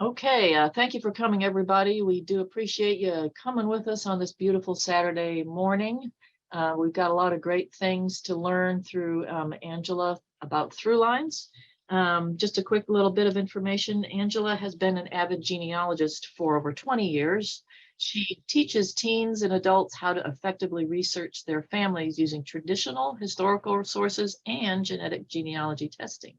Okay, thank you for coming, everybody. We do appreciate you coming with us on this beautiful Saturday morning. We've got a lot of great things to learn through Angela about ThruLines. Just a quick little bit of information. Angela has been an avid genealogist for over 20 years. She teaches teens and adults how to effectively research their families using traditional historical sources and genetic genealogy testing.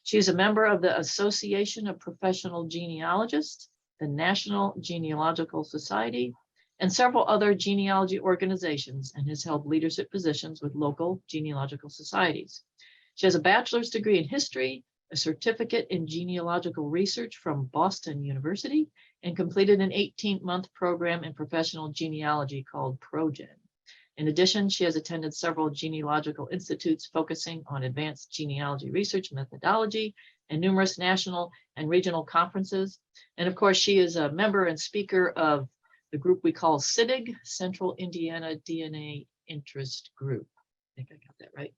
She is a member of the Association of Professional Genealogists, the National Genealogical Society, and several other genealogy organizations, and has held leadership positions with local genealogical societies. She has a bachelor's degree in history, a certificate in genealogical research from Boston University, and completed an 18-month program in professional genealogy called ProGen. In addition, she has attended several genealogical institutes focusing on advanced genealogy research methodology and numerous national and regional conferences. And of course, she is a member and speaker of the group we call CIDIG, Central Indiana DNA Interest Group. I think I got that right.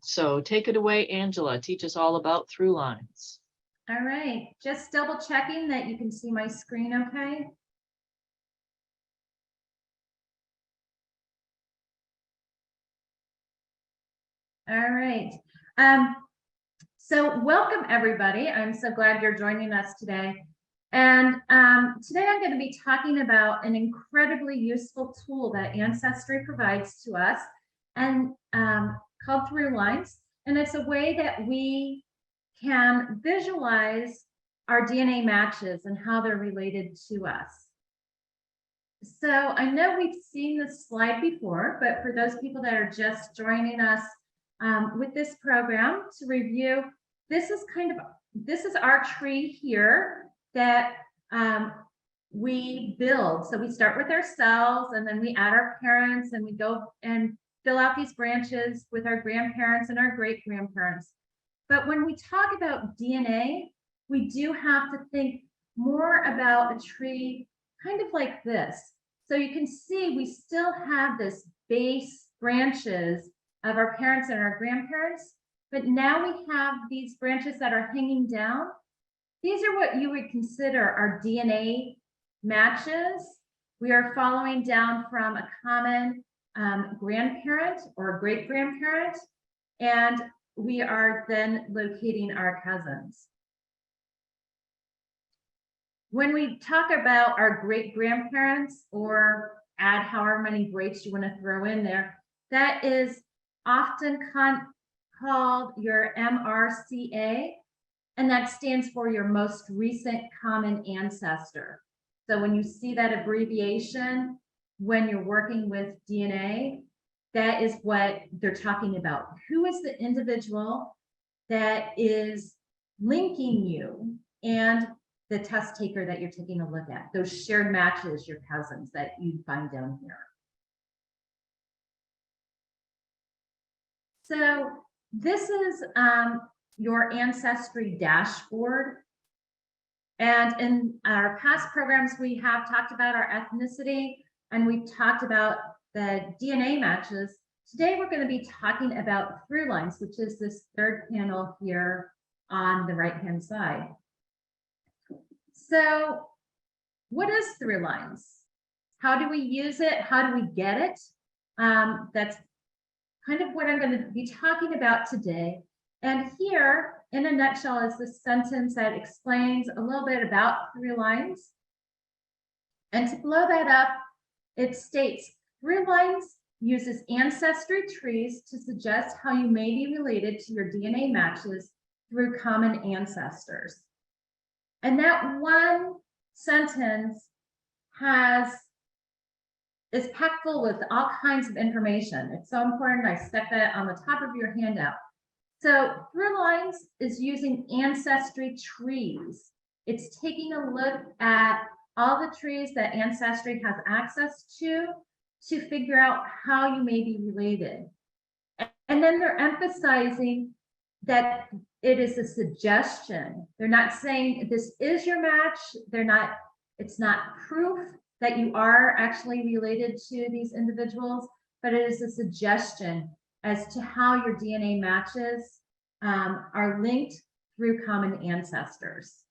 So take it away, Angela. Teach us all about ThruLines. All right, just double checking that you can see my screen okay. All right. So welcome, everybody. I'm so glad you're joining us today. And today I'm going to be talking about an incredibly useful tool that Ancestry provides to us and called ThruLines. And it's a way that we can visualize our DNA matches and how they're related to us. So I know we've seen this slide before, but for those people that are just joining us with this program to review, this is our tree here that we build. So we start with ourselves, and then we add our parents, and we go and fill out these branches with our grandparents and our great grandparents. But when we talk about DNA, we do have to think more about a tree kind of like this. So you can see we still have this base branches of our parents and our grandparents, but now we have these branches that are hanging down. These are what you would consider our DNA matches. We are following down from a common grandparent or great grandparent, and we are then locating our cousins. When we talk about our great grandparents, or add however many greats you want to throw in there, that is often called your MRCA, and that stands for your most recent common ancestor. So when you see that abbreviation, when you're working with DNA, that is what they're talking about. Who is the individual that is linking you and the test taker that you're taking a look at? Those shared matches, your cousins that you find down here. So this is your Ancestry Dashboard. And in our past programs, we have talked about our ethnicity, and we've talked about the DNA matches. Today, we're going to be talking about ThruLines, which is this third panel here on the right-hand side. So what is ThruLines? How do we use it? How do we get it? That's kind of what I'm going to be talking about today. And here, in a nutshell, is the sentence that explains a little bit about ThruLines. And to blow that up, it states, ThruLines uses ancestry trees to suggest how you may be related to your DNA matches through common ancestors. And that one sentence is packed full with all kinds of information. It's so important. I stuck that on the top of your handout. So ThruLines is using ancestry trees. It's taking a look at all the trees that Ancestry has access to figure out how you may be related. And then they're emphasizing that it is a suggestion. They're not saying this is your match. It's not proof that you are actually related to these individuals, but it is a suggestion as to how your DNA matches are linked through common ancestors.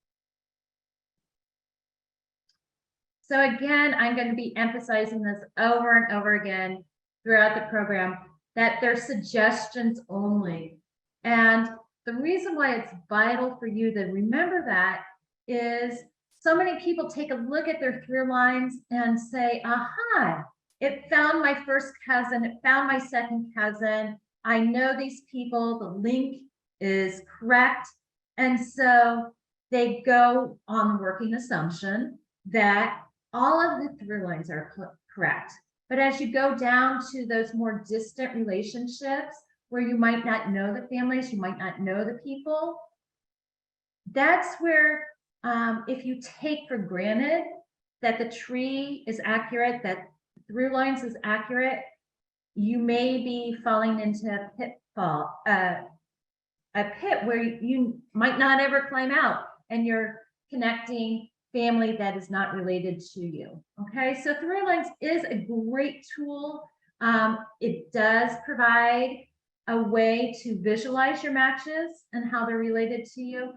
So again, I'm going to be emphasizing this over and over again throughout the program, that they're suggestions only. And the reason why it's vital for you to remember that is so many people take a look at their ThruLines and say, aha, it found my first cousin, it found my second cousin. I know these people, the link is correct. And so they go on the working assumption that all of the ThruLines are correct. But as you go down to those more distant relationships where you might not know the families, you might not know the people, that's where if you take for granted that the tree is accurate, that ThruLines is accurate, you may be falling into a pitfall, a pit where you might not ever climb out, and you're connecting family that is not related to you. Okay, so ThruLines is a great tool. It does provide a way to visualize your matches and how they're related to you.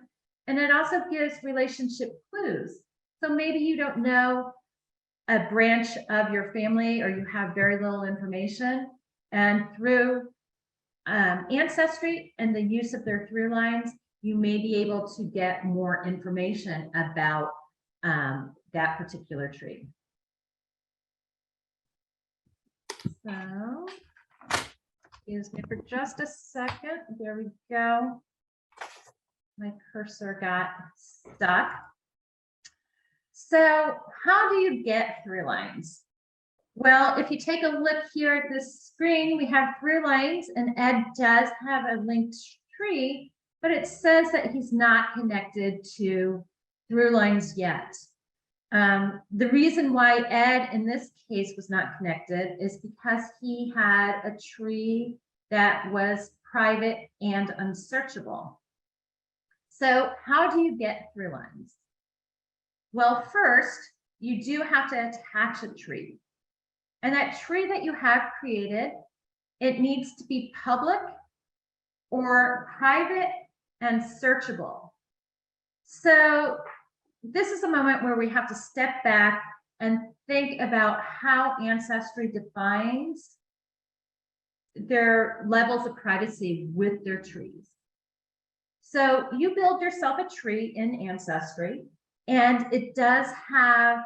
And it also gives relationship clues. So maybe you don't know a branch of your family, or you have very little information, and through Ancestry and the use of their ThruLines, you may be able to get more information about that particular tree. So, excuse me for just a second. There we go. My cursor got stuck. So, how do you get ThruLines? Well, if you take a look here at this screen, we have ThruLines, and Ed does have a linked tree, but it says that he's not connected to ThruLines yet. The reason why Ed in this case was not connected is because he had a tree that was private and unsearchable. So how do you get ThruLines? Well, first, you do have to attach a tree. And that tree that you have created, it needs to be public or private and searchable. So this is a moment where we have to step back and think about how Ancestry defines their levels of privacy with their trees. So you build yourself a tree in Ancestry, and it does have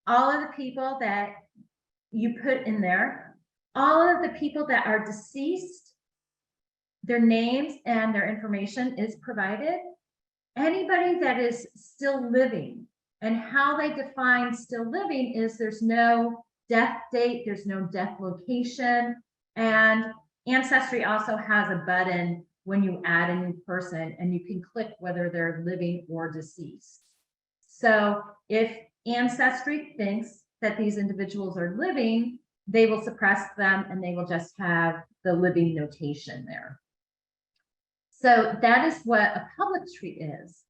all of the people that you put in there, all of the people that are deceased, their names and their information is provided. Anybody that is still living, and how they define still living is there's no death date, there's no death location, and Ancestry also has a button when you add a new person, and you can click whether they're living or deceased. So if Ancestry thinks that these individuals are living, they will suppress them and they will just have the living notation there. So that is what a public tree is.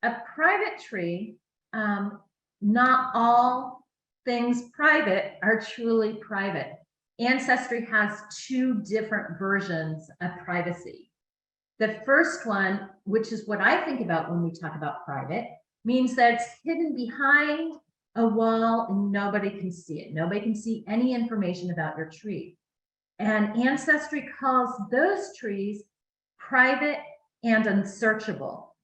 A private tree, not all things private are truly private. Ancestry has two different versions of privacy. The first one, which is what I think about when we talk about private, means that it's hidden behind a wall and nobody can see it. Nobody can see any information about your tree. And Ancestry calls those trees private and unsearchable.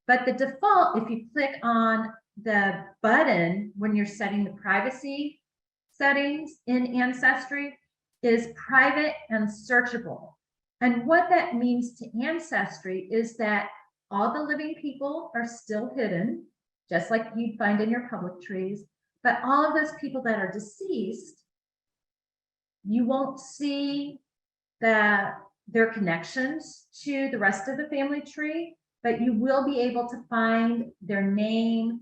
But the default, if you click on the button when you're setting the privacy settings in Ancestry, is private and searchable. And what that means to Ancestry is that all the living people are still hidden, just like you'd find in your public trees, but all of those people that are deceased, you won't see their connections to the rest of the family tree, but you will be able to find their name,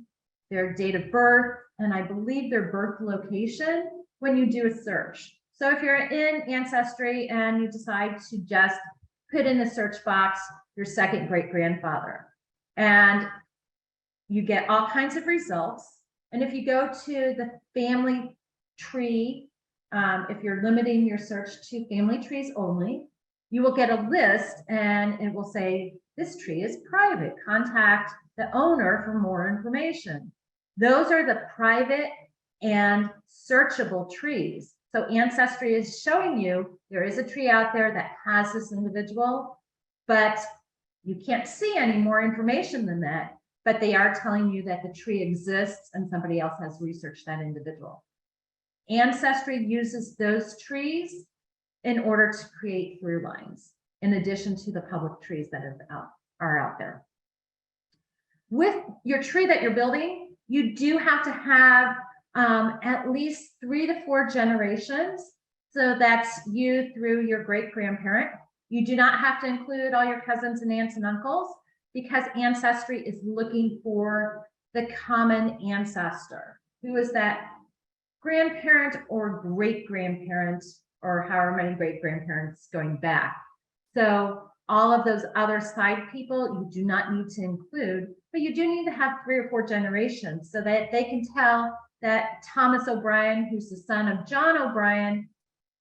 their date of birth, and I believe their birth location when you do a search. So if you're in Ancestry and you decide to just put in the search box your second great-grandfather, and you get all kinds of results. And if you go to the family tree, if you're limiting your search to family trees only, you will get a list and it will say, this tree is private. Contact the owner for more information. Those are the private and searchable trees. So Ancestry is showing you there is a tree out there that has this individual, but you can't see any more information than that. But they are telling you that the tree exists and somebody else has researched that individual. Ancestry uses those trees in order to create ThruLines, in addition to the public trees that are out there. With your tree that you're building, you do have to have at least 3 to 4 generations. So that's you through your great-grandparent. You do not have to include all your cousins and aunts and uncles, because Ancestry is looking for the common ancestor. Who is that grandparent or great-grandparent, or however many great-grandparents going back. So all of those other side people you do not need to include, but you do need to have 3 or 4 generations so that they can tell that Thomas O'Brien, who's the son of John O'Brien,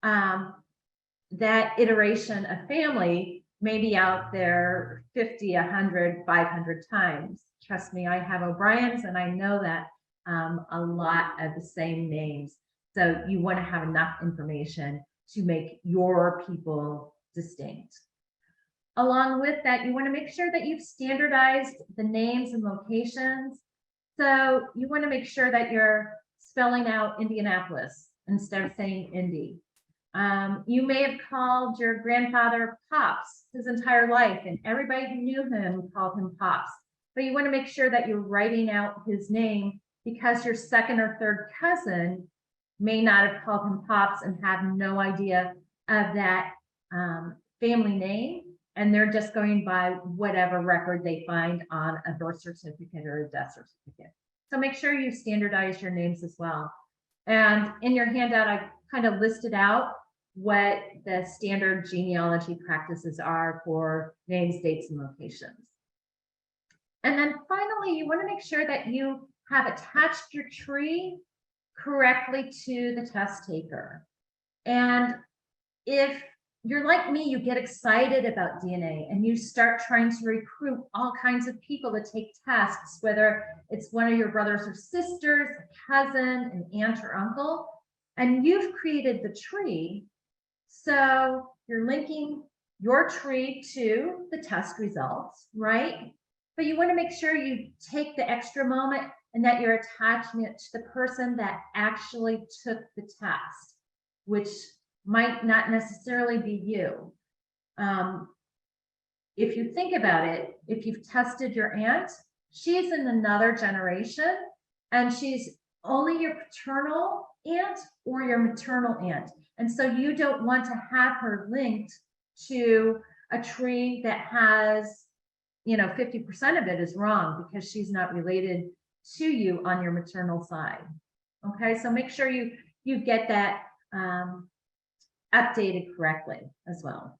that iteration of family may be out there 50, 100, 500 times. Trust me, I have O'Briens and I know that a lot of the same names. So you want to have enough information to make your people distinct. Along with that, you want to make sure that you've standardized the names and locations. So you want to make sure that you're spelling out Indianapolis instead of saying Indy. You may have called your grandfather Pops his entire life, and everybody who knew him called him Pops. But you want to make sure that you're writing out his name, because your second or third cousin may not have called him Pops and have no idea of that family name, and they're just going by whatever record they find on a birth certificate or a death certificate. So make sure you standardize your names as well. And in your handout, I kind of listed out what the standard genealogy practices are for names, dates, and locations. And then finally, you want to make sure that you have attached your tree correctly to the test taker. And if you're like me, you get excited about DNA and you start trying to recruit all kinds of people to take tests, whether it's one of your brothers or sisters, a cousin, an aunt or uncle, and you've created the tree. So you're linking your tree to the test results, right? But you want to make sure you take the extra moment and that you're attaching it to the person that actually took the test, which might not necessarily be you. If you think about it, if you've tested your aunt, she's in another generation and she's only your paternal aunt or your maternal aunt. And so you don't want to have her linked to a tree that has, 50% of it is wrong because she's not related to you on your maternal side. Okay, so make sure you get that updated correctly as well.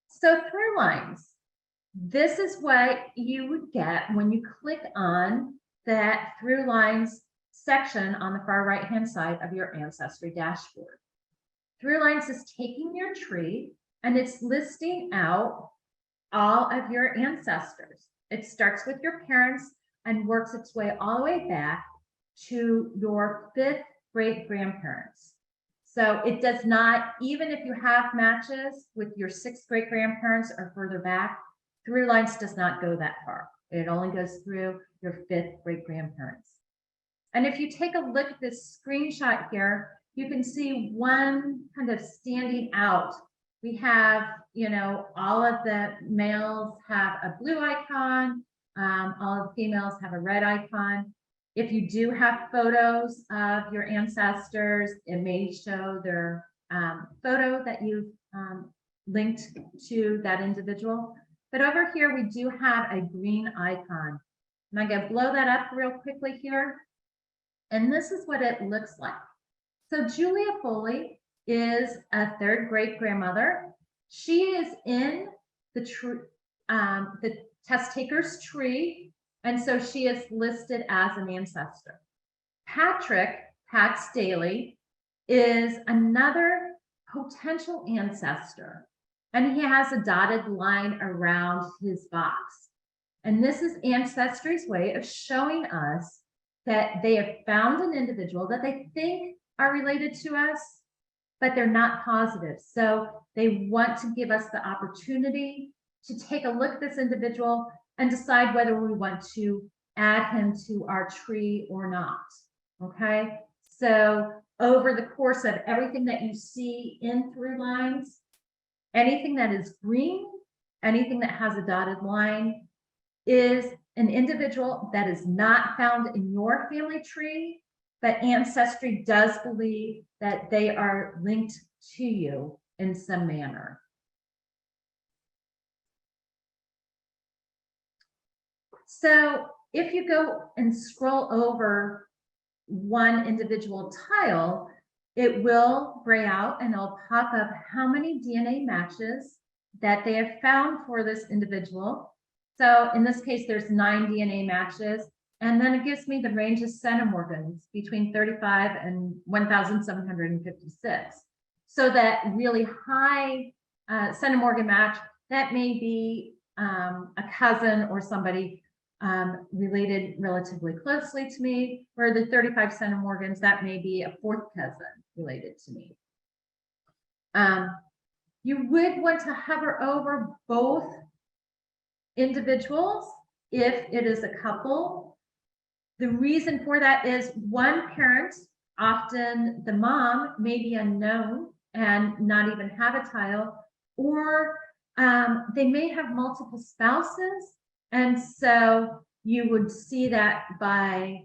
So ThruLines, this is what you would get when you click on that ThruLines section on the far right hand side of your Ancestry dashboard. ThruLines is taking your tree and it's listing out all of your ancestors. It starts with your parents and works its way all the way back to your 5th great-grandparents. So it does not, even if you have matches with your 6th great-grandparents or further back, ThruLines does not go that far. It only goes through your 5th great-grandparents. And if you take a look at this screenshot here, you can see one kind of standing out. We have, all of the males have a blue icon, all of the females have a red icon. If you do have photos of your ancestors, it may show their photo that you've linked to that individual. But over here, we do have a green icon. And I'm going to blow that up real quickly here. And this is what it looks like. So Julia Foley is a 3rd great-grandmother. She is in the test taker's tree, and so she is listed as an ancestor. Patrick, Pat Staley, is another potential ancestor, and he has a dotted line around his box. And this is Ancestry's way of showing us that they have found an individual that they think are related to us, but they're not positive. So they want to give us the opportunity to take a look at this individual and decide whether we want to add him to our tree or not. Okay, so over the course of everything that you see in ThruLines, anything that is green, anything that has a dotted line is an individual that is not found in your family tree, but Ancestry does believe that they are linked to you in some manner. So if you go and scroll over one individual tile, it will gray out and it'll pop up how many DNA matches that they have found for this individual. So in this case, there's 9 DNA matches, and then it gives me the range of centimorgans between 35 and 1,756. So that really high centimorgan match, that may be a cousin or somebody related relatively closely to me, where the 35 centimorgans, that may be a 4th cousin related to me. You would want to hover over both individuals if it is a couple. The reason for that is one parent, often the mom, may be unknown and not even have a tile, or they may have multiple spouses. And so you would see that by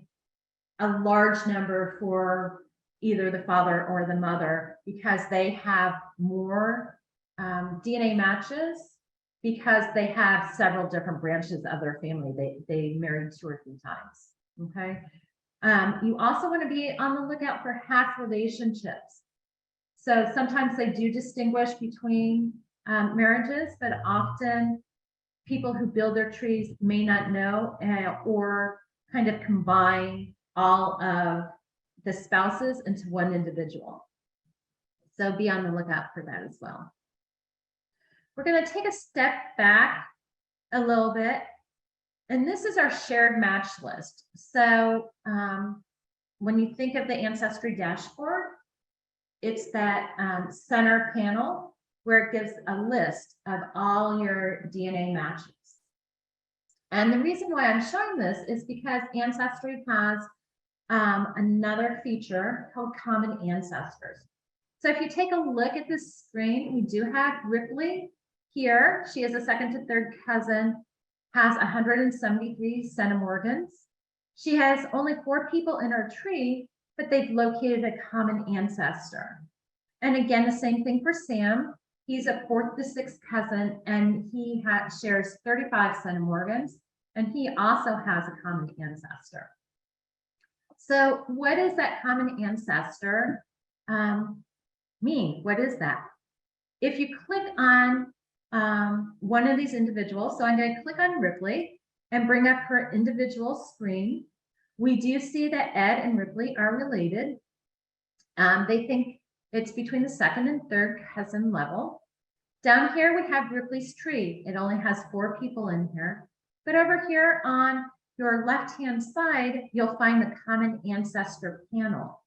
a large number for either the father or the mother, because they have more DNA matches, because they have several different branches of their family. They married 2 or 3 times. Okay. You also want to be on the lookout for half relationships. So sometimes they do distinguish between marriages, but often people who build their trees may not know or kind of combine all of the spouses into one individual. So be on the lookout for that as well. We're going to take a step back a little bit, and this is our shared match list. So when you think of the Ancestry Dashboard, it's that center panel where it gives a list of all your DNA matches. And the reason why I'm showing this is because Ancestry has another feature called Common Ancestors. So if you take a look at this screen, we do have Ripley here. She is a 2nd to 3rd cousin, has 173 centimorgans. She has only 4 people in her tree, but they've located a common ancestor. And again, the same thing for Sam. He's a 4th to 6th cousin, and he shares 35 centimorgans, and he also has a common ancestor. So what does that common ancestor mean? What is that? If you click on one of these individuals, so I'm going to click on Ripley and bring up her individual screen, we do see that Ed and Ripley are related. They think it's between the 2nd and 3rd cousin level. Down here, we have Ripley's tree. It only has 4 people in here. But over here on your left-hand side, you'll find the common ancestor panel.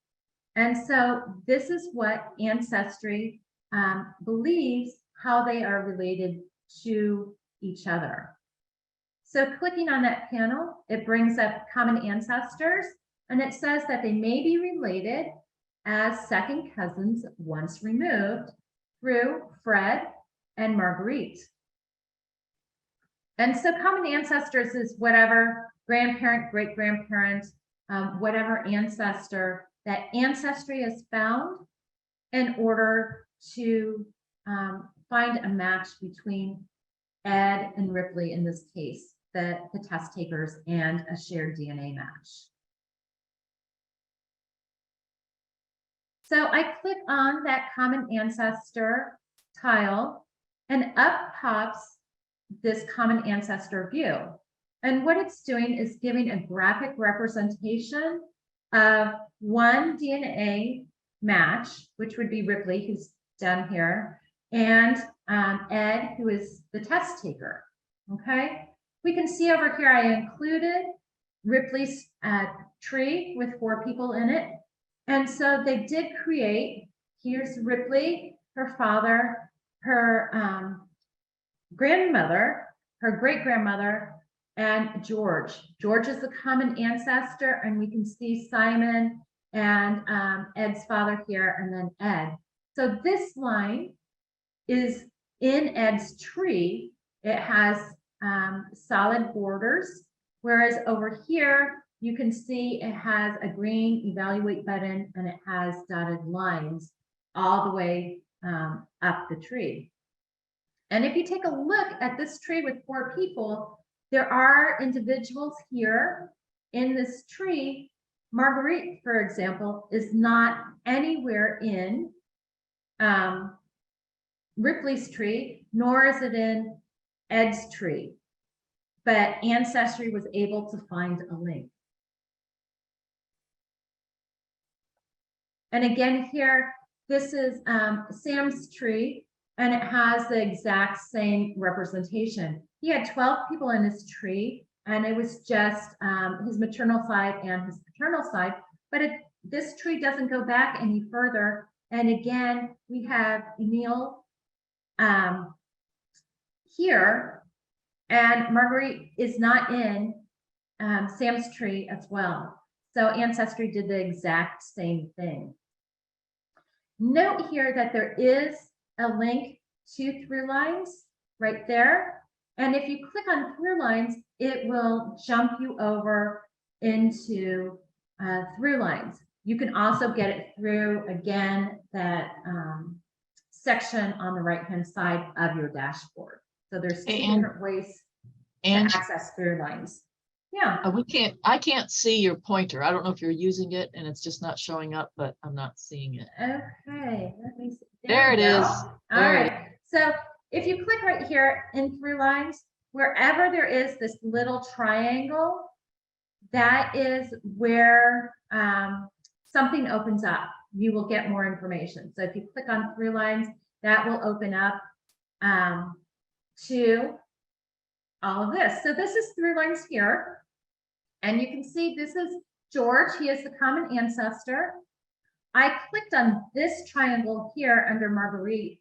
And so this is what Ancestry believes how they are related to each other. So clicking on that panel, it brings up common ancestors, and it says that they may be related as 2nd cousins once removed through Fred and Marguerite. And so common ancestors is whatever grandparent, great-grandparent, whatever ancestor that Ancestry has found in order to find a match between Ed and Ripley, in this case, the test takers, and a shared DNA match. So I click on that common ancestor tile, and up pops this common ancestor view. And what it's doing is giving a graphic representation of one DNA match, which would be Ripley, who's down here, and Ed, who is the test taker. Okay, We can see over here, I included Ripley's tree with 4 people in it. And so they did create, here's Ripley, her father, her grandmother, her great-grandmother, and George. George is the common ancestor, and we can see Simon and Ed's father here, and then Ed. So this line is in Ed's tree. It has solid borders, whereas over here, you can see it has a green evaluate button, and it has dotted lines all the way up the tree. And if you take a look at this tree with 4 people, there are individuals here in this tree. Marguerite, for example, is not anywhere in Ripley's tree, nor is it in Ed's tree. But Ancestry was able to find a link. And again, here, this is Sam's tree, and it has the exact same representation. He had 12 people in his tree, and it was just his maternal side and his paternal side, but this tree doesn't go back any further. And again, we have Emil here, and Marguerite is not in Sam's tree as well. So Ancestry did the exact same thing. Note here that there is a link to ThruLines right there. And if you click on ThruLines, it will jump you over into ThruLines. You can also get it through, again, that section on the right-hand side of your dashboard. So there's 2 different ways to access ThruLines. Yeah. I can't see your pointer. I don't know if you're using it and it's just not showing up, but I'm not seeing it. Okay, let me see. There it is. All right. So if you click right here in ThruLines, wherever there is this little triangle, that is where something opens up. You will get more information. So if you click on ThruLines, that will open up to all of this. So this is ThruLines here. And you can see this is George. He is the common ancestor. I clicked on this triangle here under Marguerite,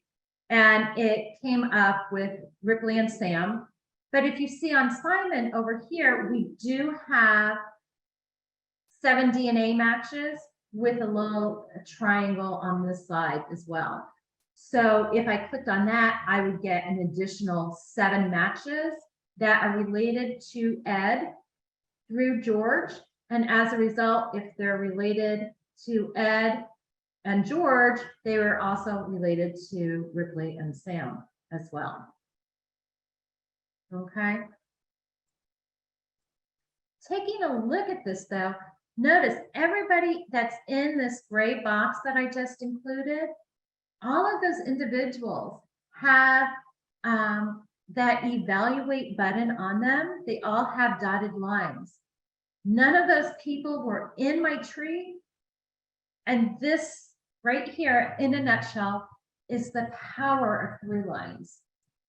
and it came up with Ripley and Sam. But if you see on Simon over here, we do have 7 DNA matches with a little triangle on this side as well. So if I clicked on that, I would get an additional 7 matches that are related to Ed through George. And as a result, if they're related to Ed and George, they were also related to Ripley and Sam as well. Okay. Taking a look at this though, notice everybody that's in this gray box that I just included, all of those individuals have that evaluate button on them. They all have dotted lines. None of those people were in my tree. And this right here, in a nutshell, is the power of ThruLines.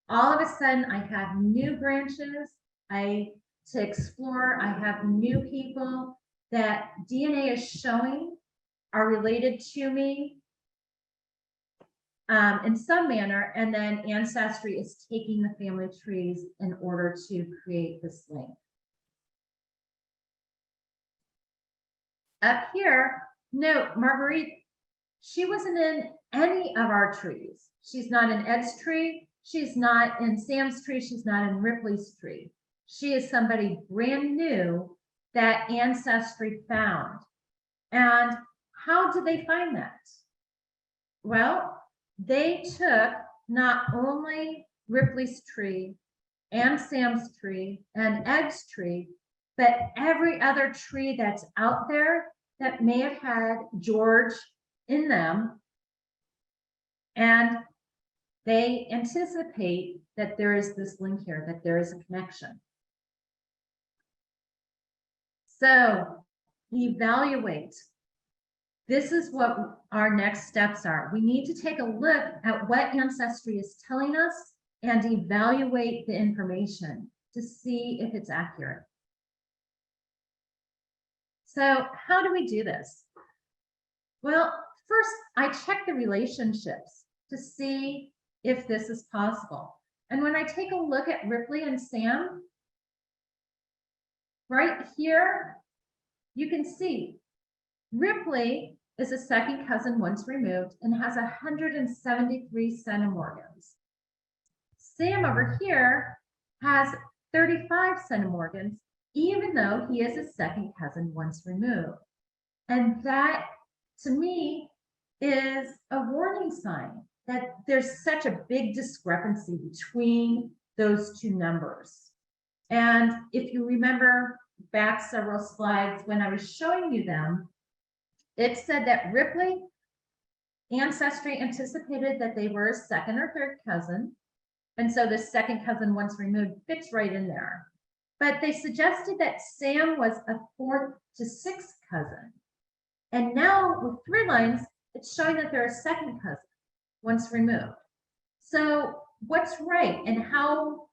All of a sudden, I have new branches to explore. I have new people that DNA is showing are related to me in some manner, and then Ancestry is taking the family trees in order to create this link. Up here, note Marguerite, she wasn't in any of our trees. She's not in Ed's tree. She's not in Sam's tree. She's not in Ripley's tree. She is somebody brand new that Ancestry found. And how did they find that? Well, they took not only Ripley's tree and Sam's tree and Ed's tree, but every other tree that's out there that may have had George in them. And they anticipate that there is this link here, that there is a connection. So evaluate. This is what our next steps are. We need to take a look at what Ancestry is telling us and evaluate the information. to see if it's accurate. So how do we do this? Well, first, I check the relationships to see if this is possible. And when I take a look at Ripley and Sam, right here, you can see Ripley is a second cousin once removed and has 173 centimorgans. Sam over here has 35 centimorgans, even though he is a second cousin once removed. And that, to me, is a warning sign that there's such a big discrepancy between those two numbers. And if you remember back several slides when I was showing you them, it said that Ripley Ancestry anticipated that they were a second or third cousin. And so the second cousin once removed fits right in there. But they suggested that Sam was a fourth to sixth cousin. And now with ThruLines, it's showing that they're a second cousin once removed. So what's right, and how,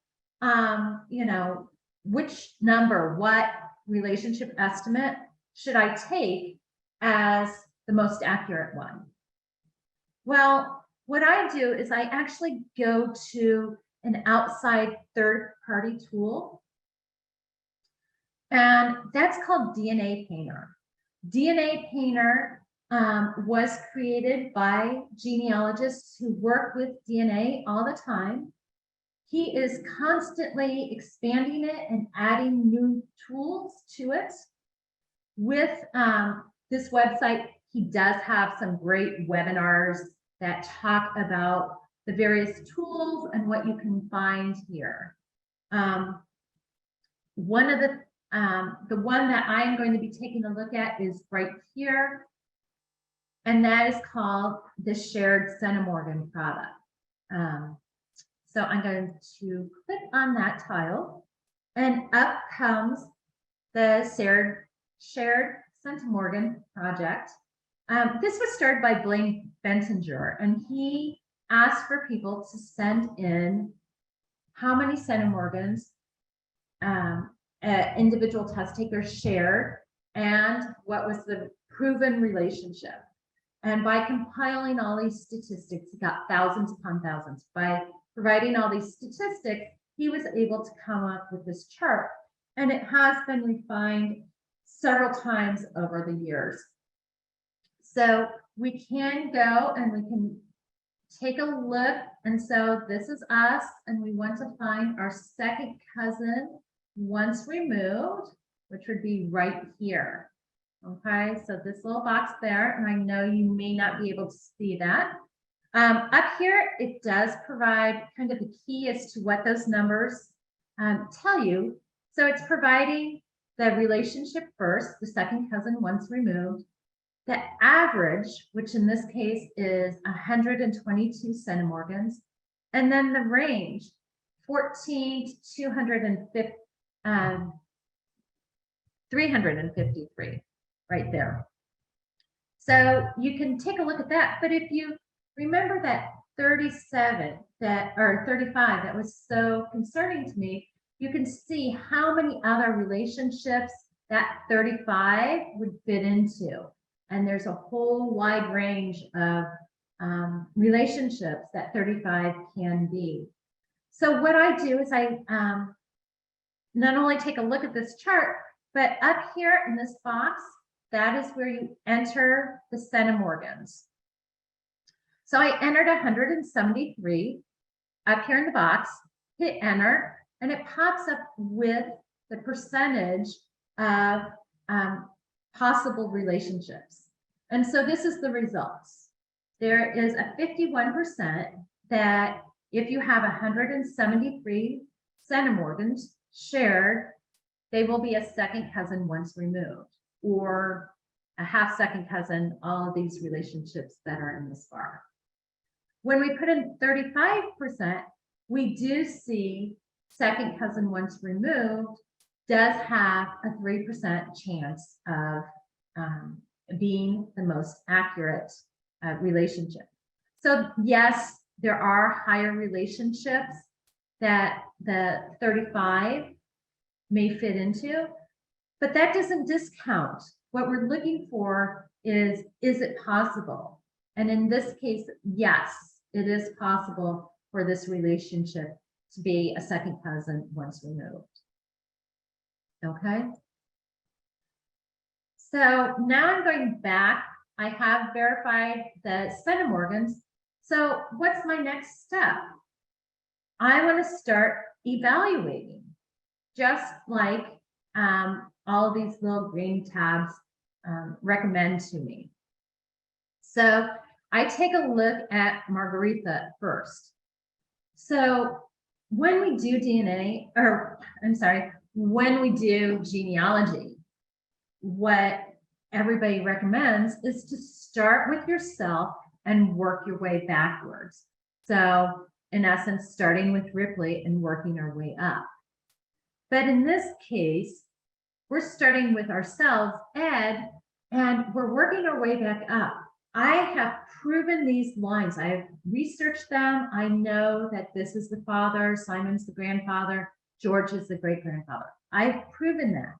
which number, what relationship estimate should I take as the most accurate one? Well, what I do is I actually go to an outside third-party tool, and that's called DNA Painter. DNA Painter was created by genealogists who work with DNA all the time. He is constantly expanding it and adding new tools to it. With this website, he does have some great webinars that talk about the various tools and what you can find here. One of the one that I'm going to be taking a look at is right here, and that is called the Shared Centimorgan product. So I'm going to click on that tile, and up comes the Shared Centimorgan project. This was started by Blaine Bensinger, and he asked for people to send in how many centimorgans individual test takers shared and what was the proven relationship. And by compiling all these statistics, he got thousands upon thousands. By providing all these statistics, he was able to come up with this chart, and it has been refined several times over the years. So we can go and we can take a look. And so this is us, and we want to find our second cousin once removed, which would be right here. Okay, so this little box there, and I know you may not be able to see that. Up here, it does provide kind of the key as to what those numbers tell you. So it's providing the relationship first, the second cousin once removed, the average, which in this case is 122 centimorgans, and then the range, 14 to 353, right there. So you can take a look at that. But if you remember that 37, or 35, that was so concerning to me, you can see how many other relationships that 35 would fit into. And there's a whole wide range of relationships that 35 can be. So what I do is I not only take a look at this chart, but up here in this box, that is where you enter the centimorgans. So I entered 173 up here in the box, hit enter, and it pops up with the percentage of possible relationships. And so this is the results. There is a 51% that if you have 173 centimorgans shared, they will be a second cousin once removed, or a half second cousin, all of these relationships that are in this bar. When we put in 35%, we do see second cousin once removed does have a 3% chance of being the most accurate relationship. So yes, there are higher relationships that the 35 may fit into, but that doesn't discount. What we're looking for is it possible? And in this case, yes, it is possible for this relationship to be a second cousin once removed. Okay. So now I'm going back. I have verified the centimorgans. So what's my next step? I want to start evaluating, just like all of these little green tabs recommend to me. So I take a look at Margarita first. So when we do DNA, or I'm sorry, when we do genealogy, what everybody recommends is to start with yourself and work your way backwards. So in essence, starting with Ripley and working our way up. But in this case, we're starting with ourselves, Ed, and we're working our way back up. I have proven these lines. I have researched them. I know that this is the father, Simon's the grandfather, George is the great-grandfather. I've proven that.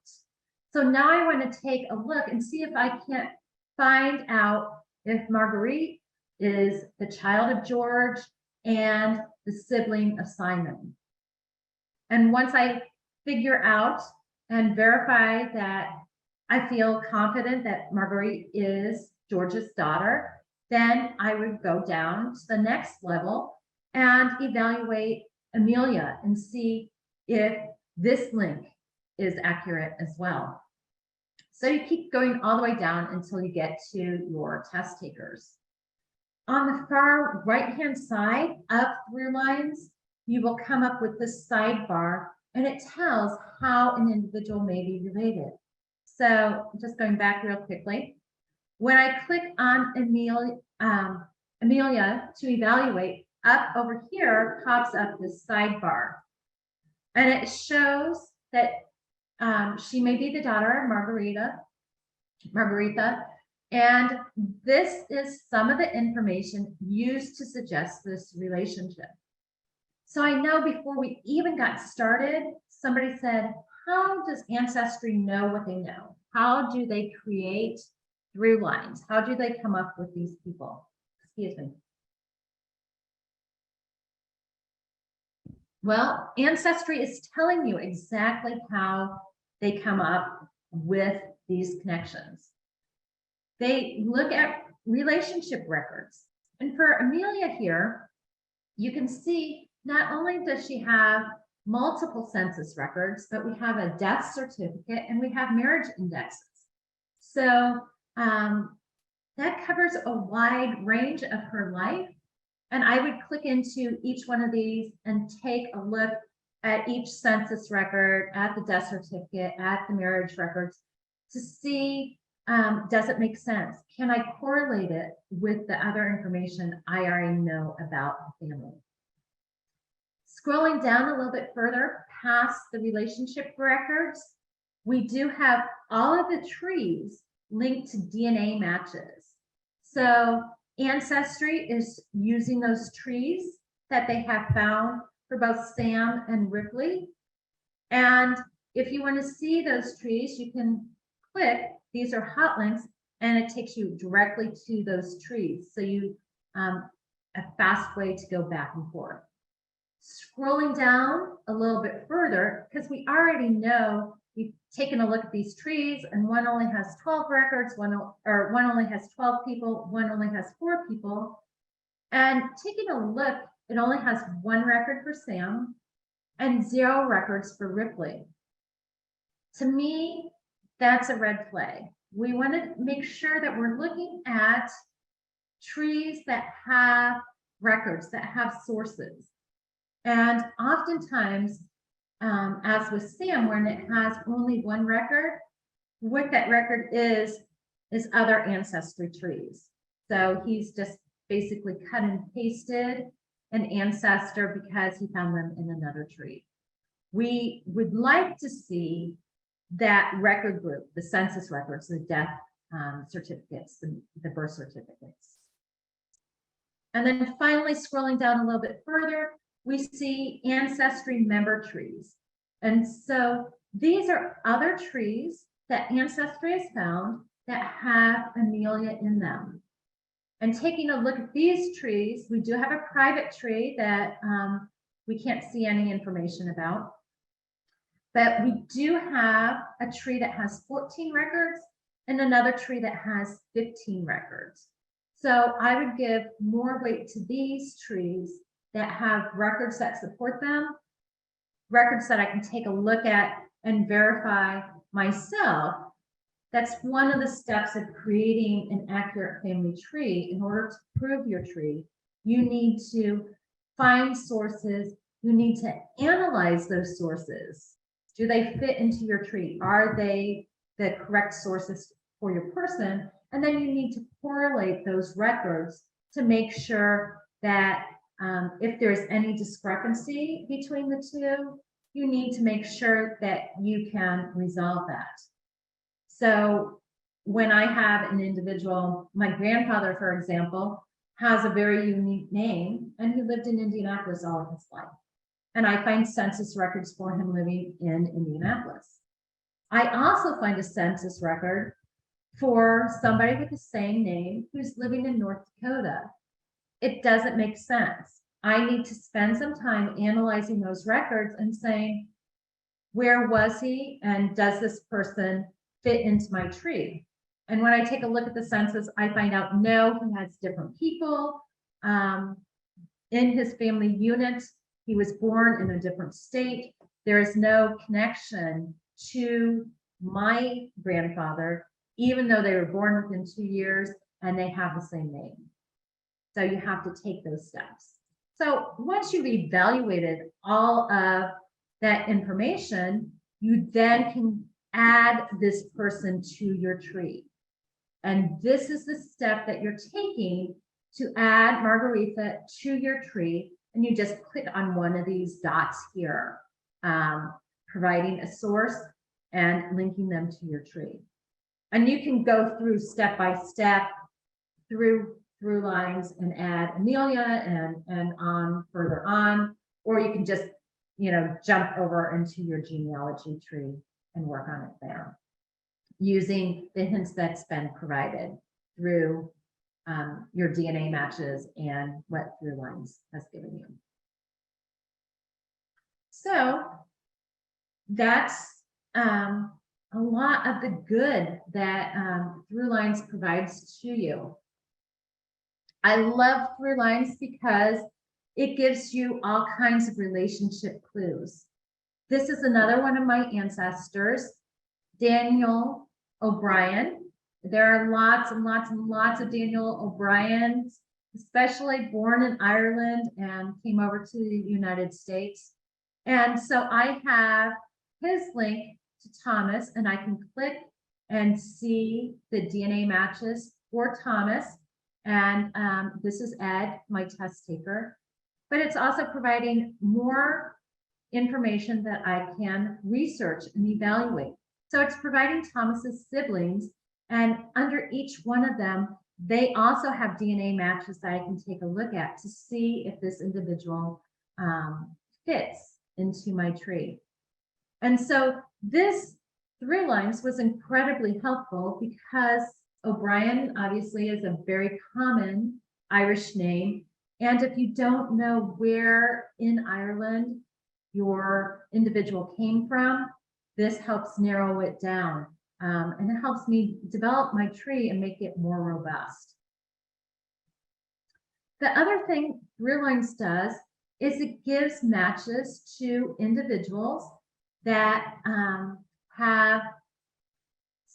So now I want to take a look and see if I can't find out if Marguerite is the child of George and the sibling of Simon. And once I figure out and verify that I feel confident that Marguerite is George's daughter, then I would go down to the next level and evaluate Amelia and see if this link is accurate as well. So you keep going all the way down until you get to your test takers. On the far right-hand side of ThruLines, you will come up with this sidebar, and it tells how an individual may be related. So just going back real quickly, when I click on Amelia to evaluate, up over here pops up this sidebar, and it shows that she may be the daughter of Margarita, and this is some of the information used to suggest this relationship. So I know before we even got started, somebody said, how does Ancestry know what they know? How do they create ThruLines? How do they come up with these people? Excuse me. Well, Ancestry is telling you exactly how they come up with these connections. They look at relationship records. And for Amelia here, you can see not only does she have multiple census records, but we have a death certificate and we have marriage indexes. So that covers a wide range of her life. And I would click into each one of these and take a look at each census record, at the death certificate, at the marriage records to see, does it make sense? Can I correlate it with the other information I already know about the family? Scrolling down a little bit further past the relationship records, we do have all of the trees linked to DNA matches. So Ancestry is using those trees that they have found for both Sam and Ripley. And if you want to see those trees, you can click, these are hot links, and it takes you directly to those trees. So you a fast way to go back and forth. Scrolling down a little bit further, because we already know we've taken a look at these trees, and one only has 12 records, one only has 12 people, one only has 4 people. And taking a look, it only has 1 record for Sam and 0 records for Ripley. To me, that's a red flag. We want to make sure that we're looking at trees that have records, that have sources. And oftentimes, as with Sam, when it has only 1 record, what that record is other ancestry trees. So he's just basically cut and pasted an ancestor because he found them in another tree. We would like to see that record group, the census records, the death certificates, the birth certificates. And then finally, scrolling down a little bit further, we see Ancestrymember Trees. And so these are other trees that Ancestry has found that have Amelia in them. And taking a look at these trees, we do have a private tree that we can't see any information about. But we do have a tree that has 14 records and another tree that has 15 records. So I would give more weight to these trees that have records that support them, records that I can take a look at and verify myself. That's one of the steps of creating an accurate family tree. In order to prove your tree, you need to find sources, you need to analyze those sources. Do they fit into your tree? Are they the correct sources for your person? And then you need to correlate those records to make sure that if there's any discrepancy between the two, you need to make sure that you can resolve that. So when I have an individual, my grandfather, for example, has a very unique name, and he lived in Indianapolis all of his life. And I find census records for him living in Indianapolis. I also find a census record for somebody with the same name who's living in North Dakota. It doesn't make sense. I need to spend some time analyzing those records and saying, where was he, and does this person fit into my tree? And when I take a look at the census, I find out, no, he has different people in his family unit. He was born in a different state. There is no connection to my grandfather, even though they were born within 2 years and they have the same name. So you have to take those steps. So once you've evaluated all of that information, you then can add this person to your tree. And this is the step that you're taking to add Margaretha to your tree. And you just click on one of these dots here, providing a source and linking them to your tree. And you can go through step by step through ThruLines and add Amelia and on further on, or you can just, jump over into your genealogy tree and work on it there using the hints that's been provided through your DNA matches and what ThruLines has given you. So that's a lot of the good that ThruLines provides to you. I love ThruLines because it gives you all kinds of relationship clues. This is another one of my ancestors, Daniel O'Brien. There are lots and lots and lots of Daniel O'Briens, especially born in Ireland and came over to the United States. And so I have his link to Thomas, and I can click and see the DNA matches for Thomas. And this is Ed, my test taker. But it's also providing more information that I can research and evaluate. So it's providing Thomas's siblings, and under each one of them, they also have DNA matches that I can take a look at to see if this individual fits into my tree. And so this ThruLines was incredibly helpful because O'Brien obviously is a very common Irish name. And if you don't know where in Ireland your individual came from, this helps narrow it down. And it helps me develop my tree and make it more robust. The other thing ThruLines does is it gives matches to individuals that have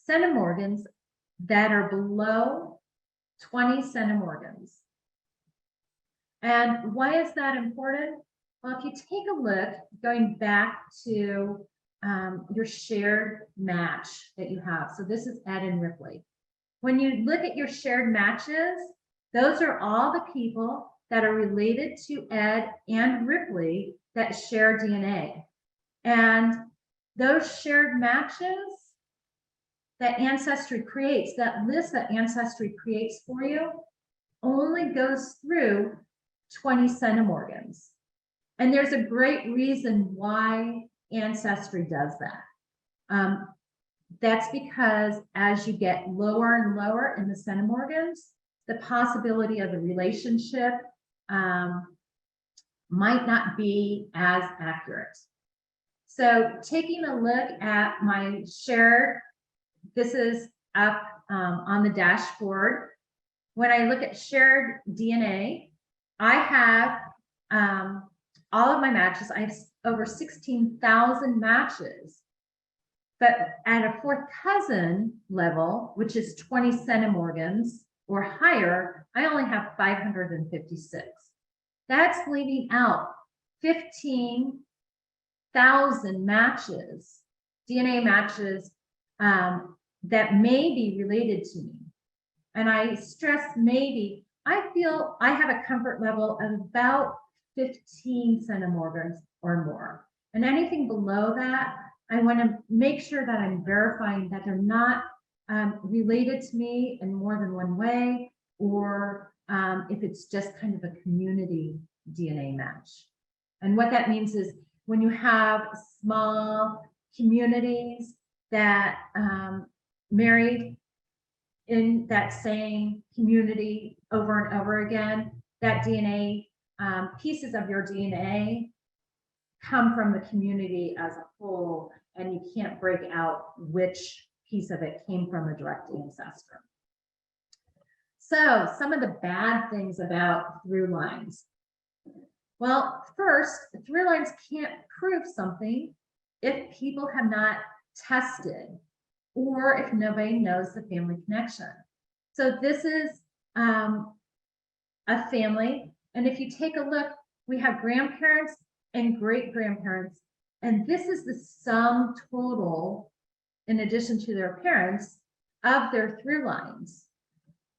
centimorgans that are below 20 centimorgans. And why is that important? Well, if you take a look, going back to your shared match that you have. So this is Ed and Ripley. When you look at your shared matches, those are all the people that are related to Ed and Ripley that share DNA. And those shared matches that Ancestry creates, that list that Ancestry creates for you, only goes through 20 centimorgans. And there's a great reason why Ancestry does that. That's because as you get lower and lower in the centimorgans, the possibility of a relationship might not be as accurate. So taking a look at my shared, this is up on the dashboard. When I look at shared DNA, I have all of my matches. I have over 16,000 matches. But at a fourth cousin level, which is 20 centimorgans or higher, I only have 556. That's leaving out 15,000 matches, DNA matches that may be related to me. And I stress maybe. I feel I have a comfort level of about 15 centimorgans or more. And anything below that, I want to make sure that I'm verifying that they're not related to me in more than one way, or if it's just kind of a community DNA match. And what that means is when you have small communities that married in that same community over and over again, that DNA, pieces of your DNA come from the community as a whole, and you can't break out which piece of it came from a direct ancestor. So some of the bad things about ThruLines. Well, first, ThruLines can't prove something if people have not tested or if nobody knows the family connection. So this is a family, and if you take a look, we have grandparents and great-grandparents, and this is the sum total, in addition to their parents, of their ThruLines.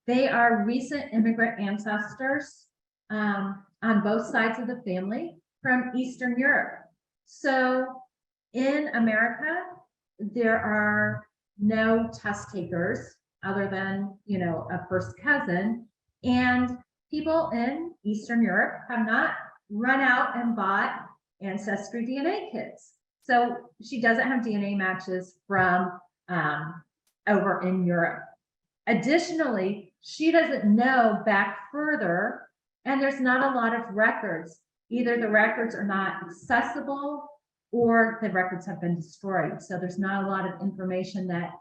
They are recent immigrant ancestors on both sides of the family from Eastern Europe. So in America, there are no test takers other than, you know, a first cousin, and people in Eastern Europe have not run out and bought Ancestry DNA kits. So she doesn't have DNA matches from over in Europe. Additionally, she doesn't know back further, and there's not a lot of records. Either the records are not accessible or the records have been destroyed. So there's not a lot of information that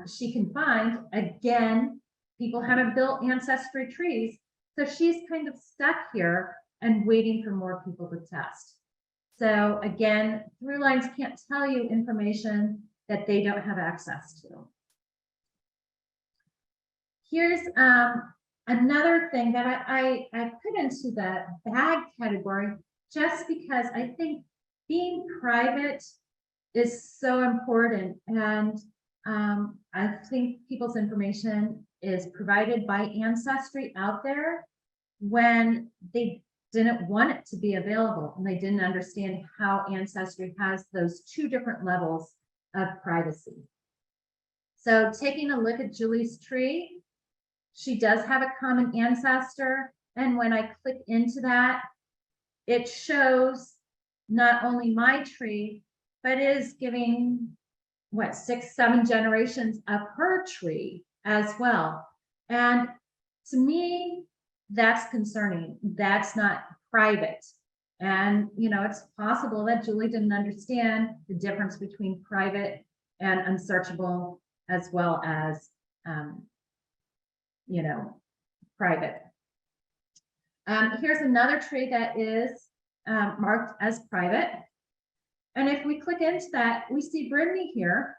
she can find. Again, people haven't built ancestry trees, so she's kind of stuck here and waiting for more people to test. So again, ThruLines can't tell you information that they don't have access to. Here's another thing that I put into the bad category, just because I think being private is so important. And I think people's information is provided by Ancestry out there when they didn't want it to be available, and they didn't understand how Ancestry has those two different levels of privacy. So taking a look at Julie's tree, she does have a common ancestor, and when I click into that, it shows not only my tree, but is giving what, 6-7 generations of her tree as well. And to me, that's concerning. That's not private. And you know, it's possible that Julie didn't understand the difference between private and unsearchable, as well as you know, private. Here's another tree that is marked as private. And if we click into that, we see Brittany here.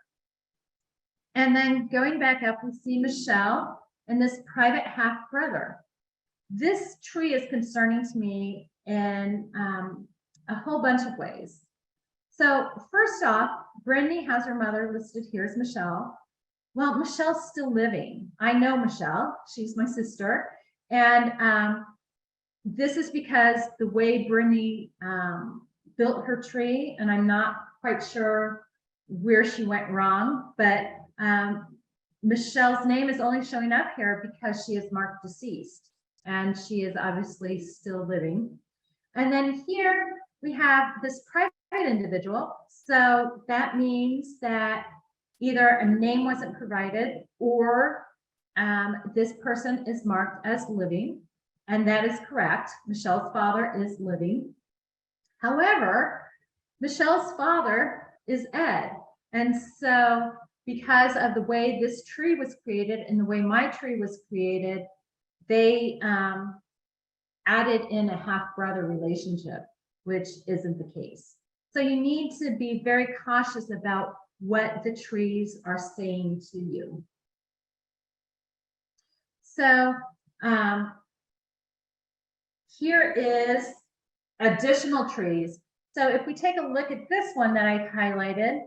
And then going back up, we see Michelle and this private half brother. This tree is concerning to me in a whole bunch of ways. So first off, Brittany has her mother listed here as Michelle. Well, Michelle's still living. I know Michelle, she's my sister. And this is because the way Brittany built her tree, and I'm not quite sure where she went wrong, but Michelle's name is only showing up here because she is marked deceased, and she is obviously still living. And then here we have this private individual. So that means that either a name wasn't provided or this person is marked as living, and that is correct. Michelle's father is living. However, Michelle's father is Ed. And so because of the way this tree was created and the way my tree was created, they added in a half-brother relationship, which isn't the case. So you need to be very cautious about what the trees are saying to you. So here is additional trees. So if we take a look at this one that I highlighted,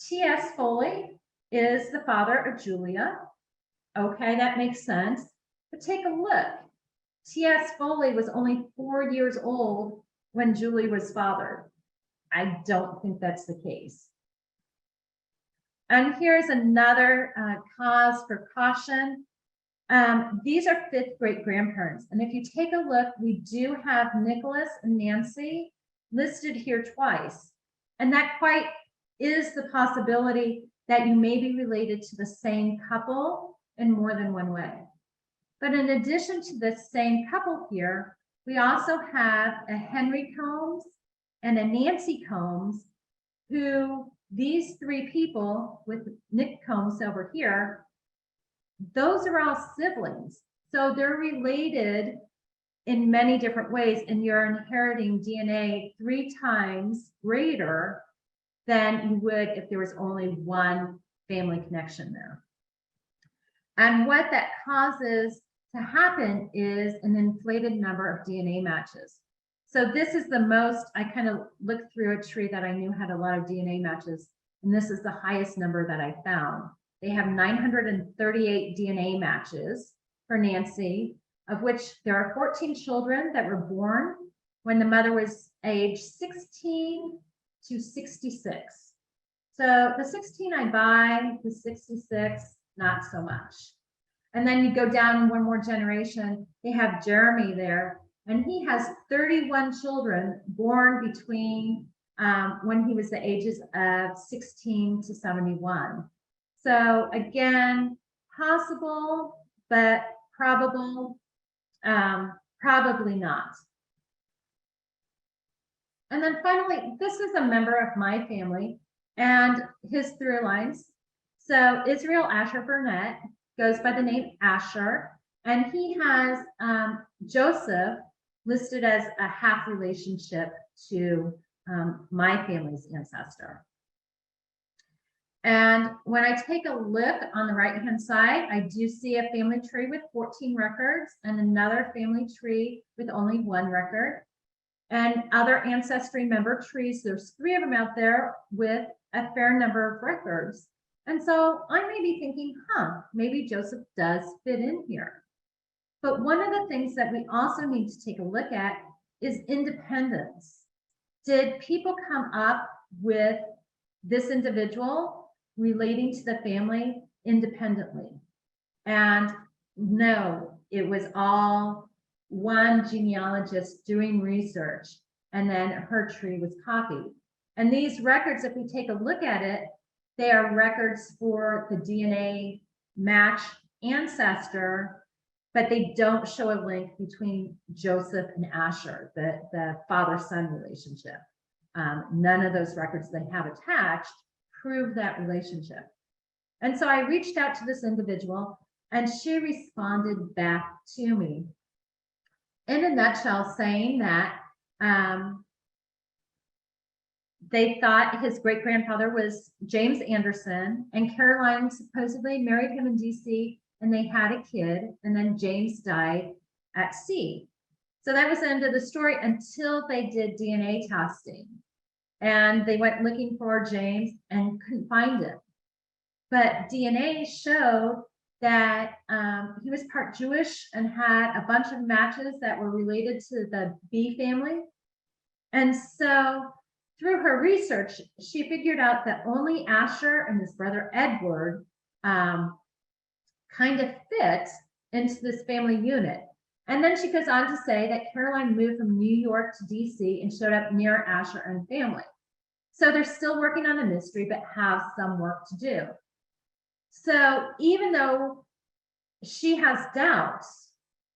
T.S. Foley is the father of Julia. Okay, that makes sense. But take a look. T.S. Foley was only 4 years old when Julie was fathered. I don't think that's the case. And here's another cause for caution. These are fifth great grandparents. And if you take a look, we do have Nicholas and Nancy listed here twice. And that quite is the possibility that you may be related to the same couple in more than one way. But in addition to the same couple here, we also have a Henry Combs and a Nancy Combs, who these three people with Nick Combs over here, those are all siblings. So they're related in many different ways, and you're inheriting DNA 3 times greater than you would if there was only one family connection there. And what that causes to happen is an inflated number of DNA matches. So this is the most, I kind of looked through a tree that I knew had a lot of DNA matches, and this is the highest number that I found. They have 938 DNA matches for Nancy, of which there are 14 children that were born when the mother was age 16 to 66. So the 16 I buy, the 66, not so much. And then you go down one more generation, they have Jeremy there, and he has 31 children born between when he was the ages of 16 to 71. So again, possible, but probable, probably not. And then finally, this is a member of my family and his through lines. So Israel Asher Burnett goes by the name Asher, and he has Joseph listed as a half relationship to my family's ancestor. And when I take a look on the right-hand side, I do see a family tree with 14 records and another family tree with only 1 record. And other Ancestrymember trees, there's 3 of them out there with a fair number of records. And so I may be thinking, maybe Joseph does fit in here. But one of the things that we also need to take a look at is independence. Did people come up with this individual relating to the family independently? And no, it was all one genealogist doing research, and then her tree was copied. And these records, if we take a look at it, they are records for the DNA match ancestor, but they don't show a link between Joseph and Asher, the father-son relationship. None of those records they have attached prove that relationship. And so I reached out to this individual, and she responded back to me in a nutshell, saying that they thought his great-grandfather was James Anderson, and Caroline supposedly married him in DC, and they had a kid, and then James died at sea. So that was the end of the story until they did DNA testing. And they went looking for James and couldn't find him. But DNA showed that he was part Jewish and had a bunch of matches that were related to the B family. And so through her research, she figured out that only Asher and his brother Edward kind of fit into this family unit. And then she goes on to say that Caroline moved from New York to DC and showed up near Asher and family. So they're still working on the mystery, but have some work to do. So even though she has doubts,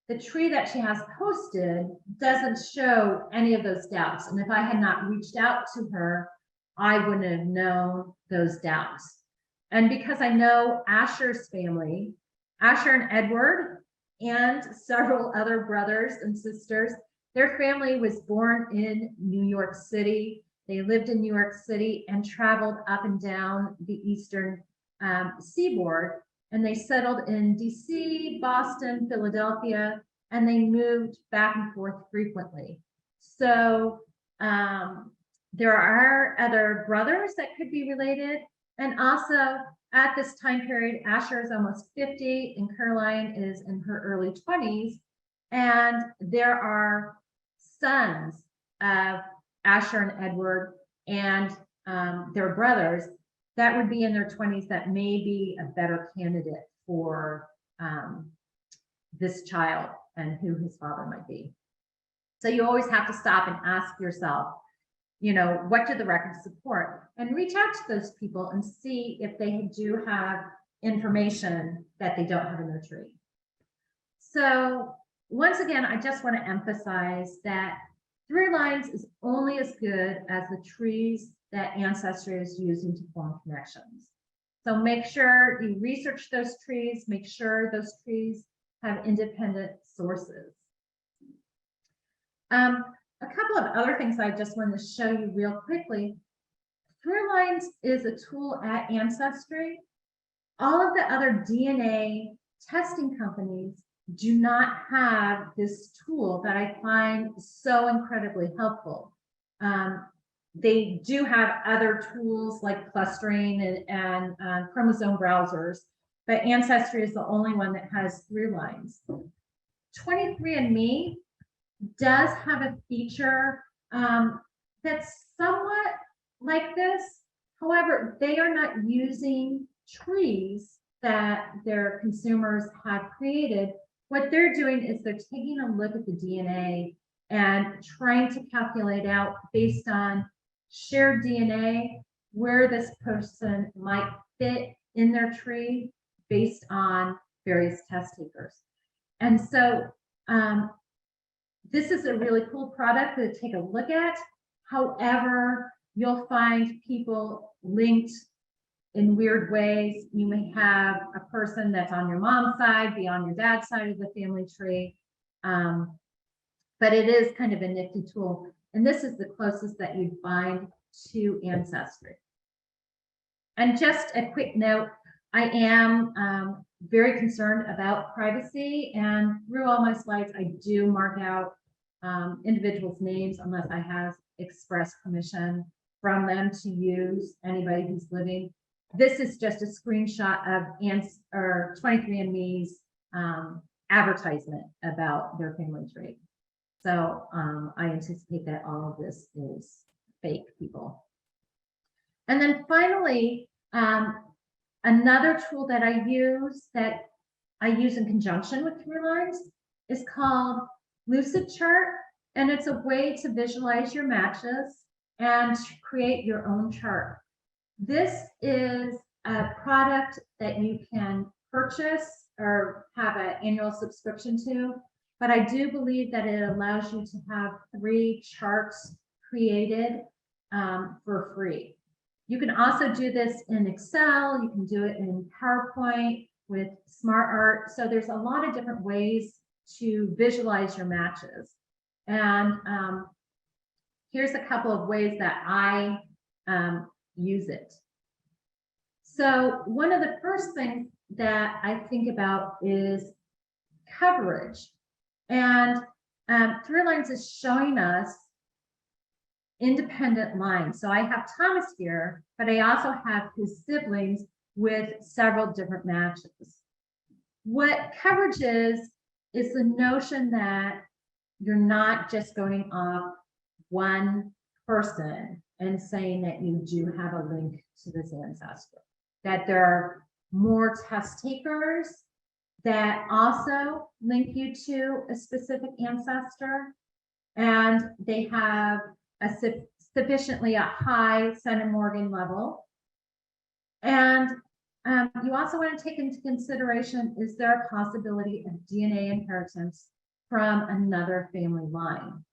the tree that she has posted doesn't show any of those doubts. And if I had not reached out to her, I wouldn't have known those doubts. And because I know Asher's family, Asher and Edward, and several other brothers and sisters, their family was born in New York City. They lived in New York City and traveled up and down the eastern seaboard. And they settled in DC, Boston, Philadelphia, and they moved back and forth frequently. So there are other brothers that could be related. And also at this time period, Asher is almost 50 and Caroline is in her early 20s. And there are sons of Asher and Edward and their brothers that would be in their 20s that may be a better candidate for this child and who his father might be. So you always have to stop and ask yourself, you know, what do the records support? And reach out to those people and see if they do have information that they don't have in their tree. So once again, I just want to emphasize that ThruLines is only as good as the trees that Ancestry is using to form connections. So make sure you research those trees, make sure those trees have independent sources. A couple of other things I just wanted to show you real quickly. ThruLines is a tool at Ancestry. All of the other DNA testing companies do not have this tool that I find so incredibly helpful. They do have other tools like clustering and chromosome browsers, but Ancestry is the only one that has ThruLines. 23andMe does have a feature that's somewhat like this. However, they are not using trees that their consumers have created. What they're doing is they're taking a look at the DNA and trying to calculate out based on shared DNA where this person might fit in their tree based on various test takers. And so this is a really cool product to take a look at. However, you'll find people linked in weird ways. You may have a person that's on your mom's side, be on your dad's side of the family tree. But it is kind of a nifty tool. And this is the closest that you'd find to Ancestry. And just a quick note, I am very concerned about privacy, and through all my slides, I do mark out individuals' names unless I have express permission from them to use anybody who's living. This is just a screenshot of 23andMe's advertisement about their family tree. So I anticipate that all of this is fake, people. And then finally, another tool that I use in conjunction with ThruLines is called Lucidchart, and it's a way to visualize your matches and create your own chart. This is a product that you can purchase or have an annual subscription to, but I do believe that it allows you to have 3 charts created for free. You can also do this in Excel, you can do it in PowerPoint with SmartArt. So there's a lot of different ways to visualize your matches. And here's a couple of ways that I use it. So one of the first things that I think about is coverage. And ThruLines is showing us independent lines. So I have Thomas here, but I also have his siblings with several different matches. What coverage is the notion that you're not just going off one person and saying that you do have a link to this ancestor, that there are more test takers that also link you to a specific ancestor, and they have a sufficiently a high centimorgan level. And you also want to take into consideration, is there a possibility of DNA inheritance from another family line?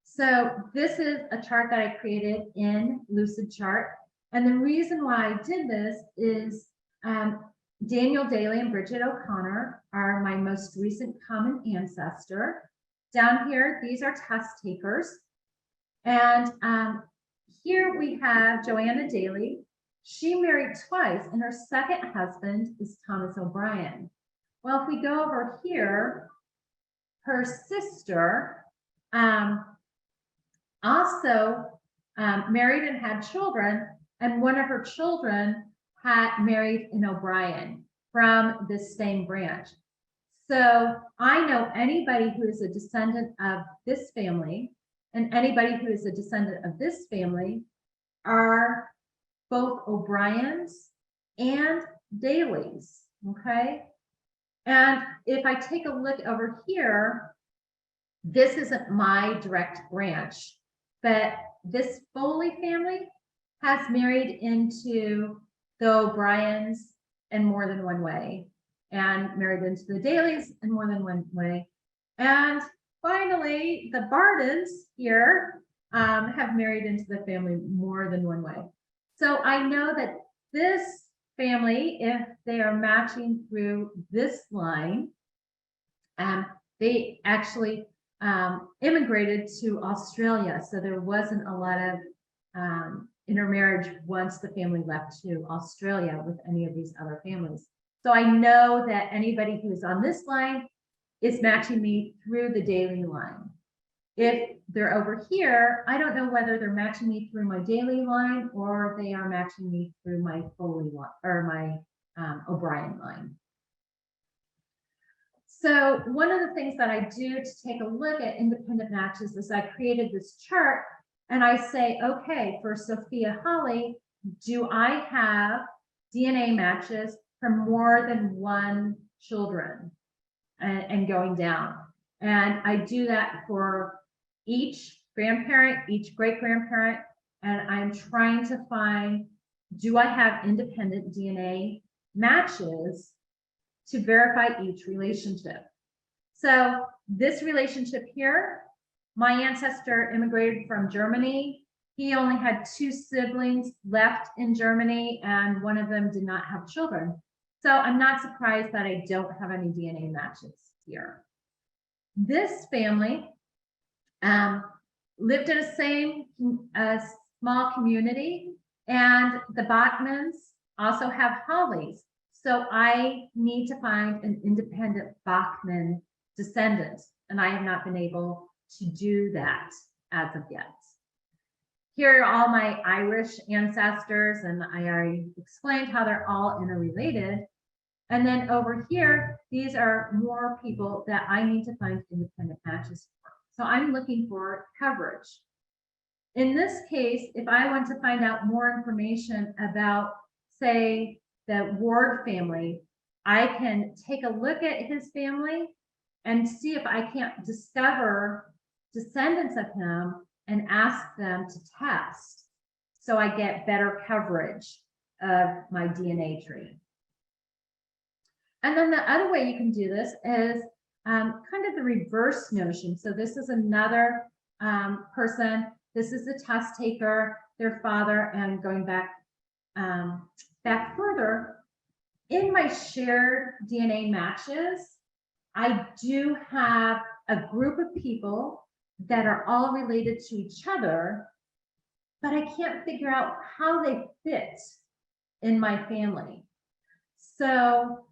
So this is a chart that I created in Lucidchart. And the reason why I did this is Daniel Daly and Bridget O'Connor are my most recent common ancestor. Down here, these are test takers. And here we have Joanna Daly. She married twice, and her second husband is Thomas O'Brien. Well, if we go over here, her sister also married and had children, and one of her children had married an O'Brien from this same branch. So I know anybody who is a descendant of this family and anybody who is a descendant of this family are both O'Briens and Dalys, okay? And if I take a look over here, this isn't my direct branch, but this Foley family has married into the O'Briens in more than one way, and married into the Dalys in more than one way. And finally, the Bardens here have married into the family more than one way. So I know that this family, if they are matching through this line, they actually immigrated to Australia. So there wasn't a lot of intermarriage once the family left to Australia with any of these other families. So I know that anybody who's on this line is matching me through the Daly line. If they're over here, I don't know whether they're matching me through my Daly line or they are matching me through my Foley line or my O'Brien line. So one of the things that I do to take a look at independent matches is I created this chart and I say, okay, for Sophia Holly, do I have DNA matches from more than one children and going down? And I do that for each grandparent, each great grandparent, and I'm trying to find, do I have independent DNA matches to verify each relationship? So this relationship here, my ancestor immigrated from Germany. He only had 2 siblings left in Germany, and one of them did not have children. So I'm not surprised that I don't have any DNA matches here. This family lived in the same small community, and the Bachmans also have Hollies. So I need to find an independent Bachman descendant, and I have not been able to do that as of yet. Here are all my Irish ancestors, and I already explained how they're all interrelated. And then over here, these are more people that I need to find independent matches for. So I'm looking for coverage. In this case, if I want to find out more information about, say, the Ward family, I can take a look at his family and see if I can't discover descendants of him and ask them to test so I get better coverage of my DNA tree. And then the other way you can do this is kind of the reverse notion. So this is another person. This is the test taker, their father, and going back further. In my shared DNA matches, I do have a group of people that are all related to each other, but I can't figure out how they fit in my family. So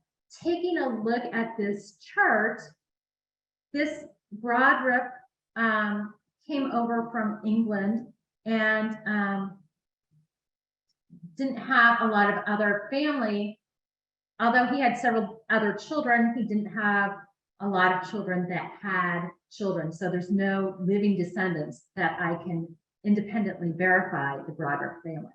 taking a look at this chart, this Broderick came over from England and didn't have a lot of other family. Although he had several other children, he didn't have a lot of children that had children. So there's no living descendants that I can independently verify the Broderick family.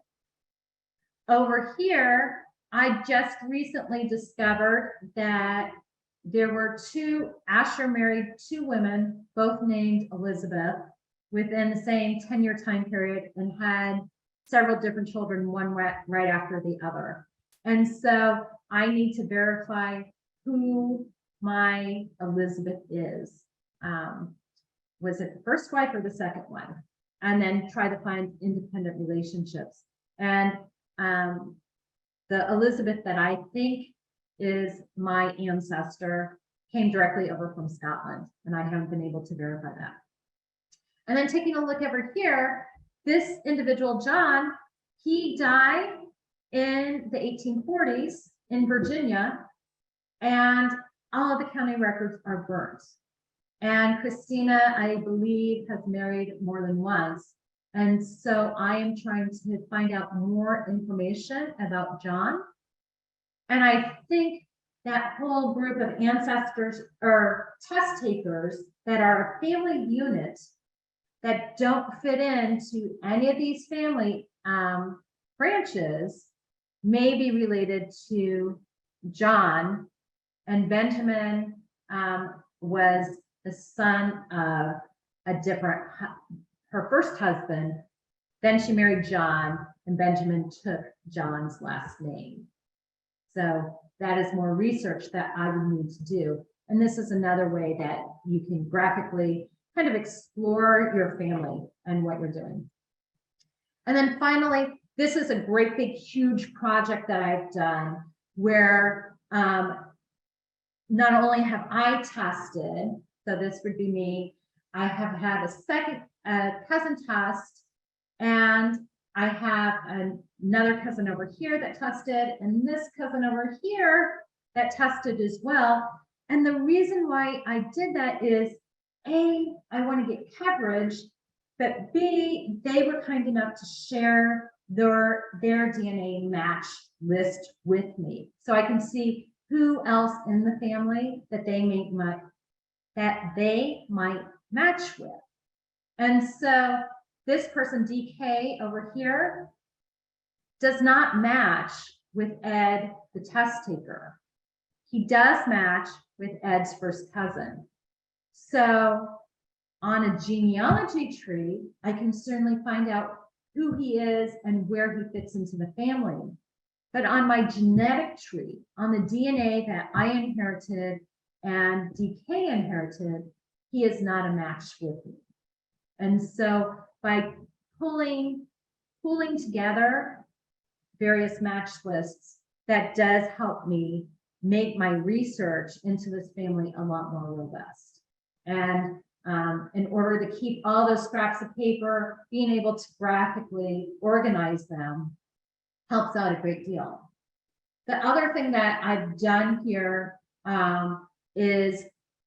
Over here, I just recently discovered that there were Asher married 2 women, both named Elizabeth, within the same 10-year time period, and had several different children, one right after the other. And so I need to verify who my Elizabeth is. Was it the first wife or the second one? And then try to find independent relationships. And the Elizabeth that I think is my ancestor came directly over from Scotland, and I haven't been able to verify that. And then taking a look over here, this individual, John, he died in the 1840s in Virginia, and all of the county records are burnt. And Christina, I believe, has married more than once. And so I am trying to find out more information about John. And I think that whole group of ancestors or test takers that are a family unit that don't fit into any of these family branches may be related to John. And Benjamin was the son of her first husband. Then she married John, and Benjamin took John's last name. So that is more research that I would need to do. And this is another way that you can graphically kind of explore your family and what you're doing. And then finally, this is a great big huge project that I've done where not only have I tested, so this would be me, I have had a second cousin test, and I have another cousin over here that tested, and this cousin over here that tested as well. And the reason why I did that is A, I want to get coverage, but B, they were kind enough to share their DNA match list with me. So I can see who else in the family that they might match with. And so this person, DK over here, does not match with Ed, the test taker. He does match with Ed's first cousin. So on a genealogy tree, I can certainly find out who he is and where he fits into the family. But on my genetic tree, on the DNA that I inherited and DK inherited, he is not a match with me. And so by pulling together various match lists, that does help me make my research into this family a lot more robust. And in order to keep all those scraps of paper, being able to graphically organize them helps out a great deal. The other thing that I've done here is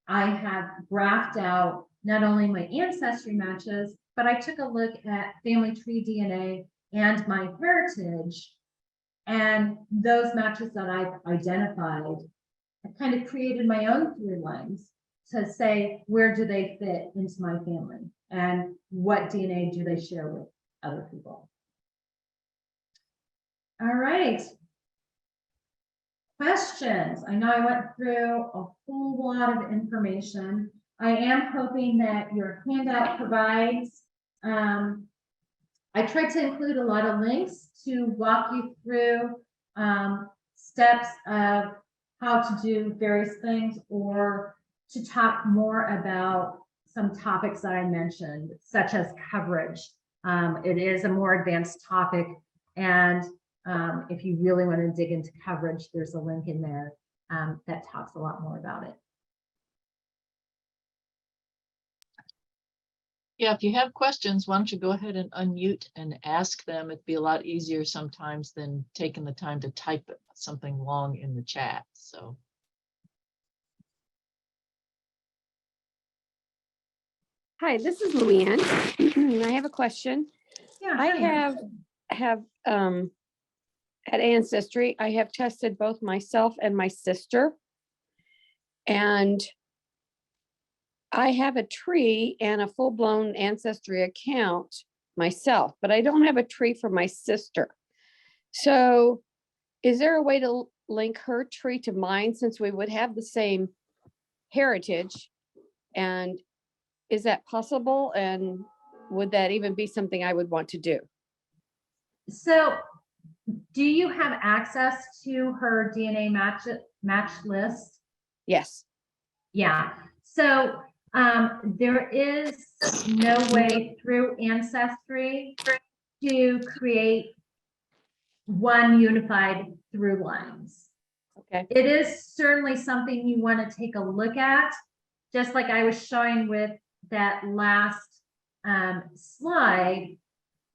I have graphed out not only my ancestry matches, but I took a look at family tree DNA and my heritage, and those matches that I've identified. I kind of created my own ThruLines to say, where do they fit into my family and what DNA do they share with other people? All right. Questions. I know I went through a whole lot of information. I am hoping that your handout provides, I tried to include a lot of links to walk you through steps of how to do various things, or to talk more about some topics that I mentioned, such as coverage. It is a more advanced topic, and if you really want to dig into coverage, there's a link in there that talks a lot more about it. Yeah, if you have questions, why don't you go ahead and unmute and ask them? It'd be a lot easier sometimes than taking the time to type something long in the chat. So. Hi, this is Luann. I have a question. Yeah, I have at Ancestry, I have tested both myself and my sister, and I have a tree and a full-blown Ancestry account myself, but I don't have a tree for my sister. So Is there a way to link her tree to mine since we would have the same heritage? And is that possible? And would that even be something I would want to do? So do you have access to her DNA match list? Yes. Yeah. So there is no way through Ancestry to create one unified through lines. Okay. It is certainly something you want to take a look at, just like I was showing with that last slide.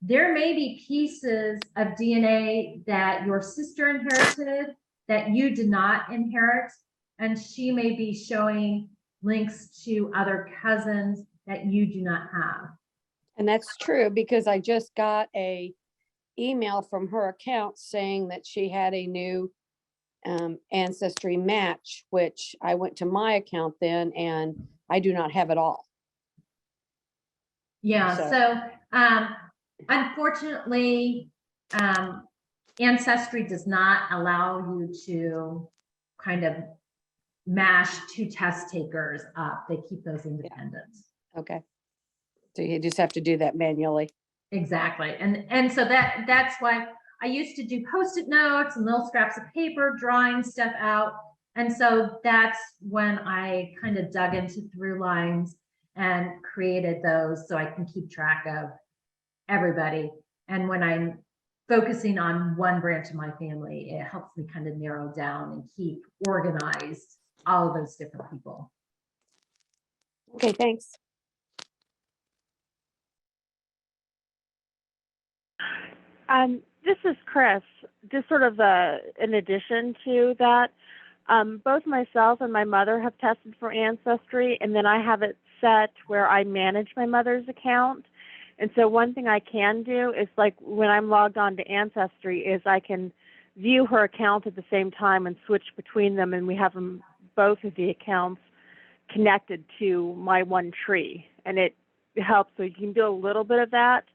There may be pieces of DNA that your sister inherited that you did not inherit, and she may be showing links to other cousins that you do not have. And that's true because I just got a email from her account saying that she had a new ancestry match, which I went to my account then and I do not have it all. Yeah, so unfortunately, Ancestry does not allow you to kind of mash two test takers up. They keep those independent. Okay. So you just have to do that manually. Exactly. And so that's why I used to do Post-it notes and little scraps of paper, drawing stuff out. And so that's when I kind of dug into ThruLines and created those so I can keep track of everybody. And when I'm focusing on one branch of my family, it helps me kind of narrow down and keep organized all of those different people. Okay, thanks. This is Chris. Just sort of in addition to that, both myself and my mother have tested for Ancestry, and then I have it set where I manage my mother's account. And so one thing I can do is, like, when I'm logged on to Ancestry, is I can view her account at the same time and switch between them, and we have them, both of the accounts connected to my one tree, and it helps. So you can do a little bit of that.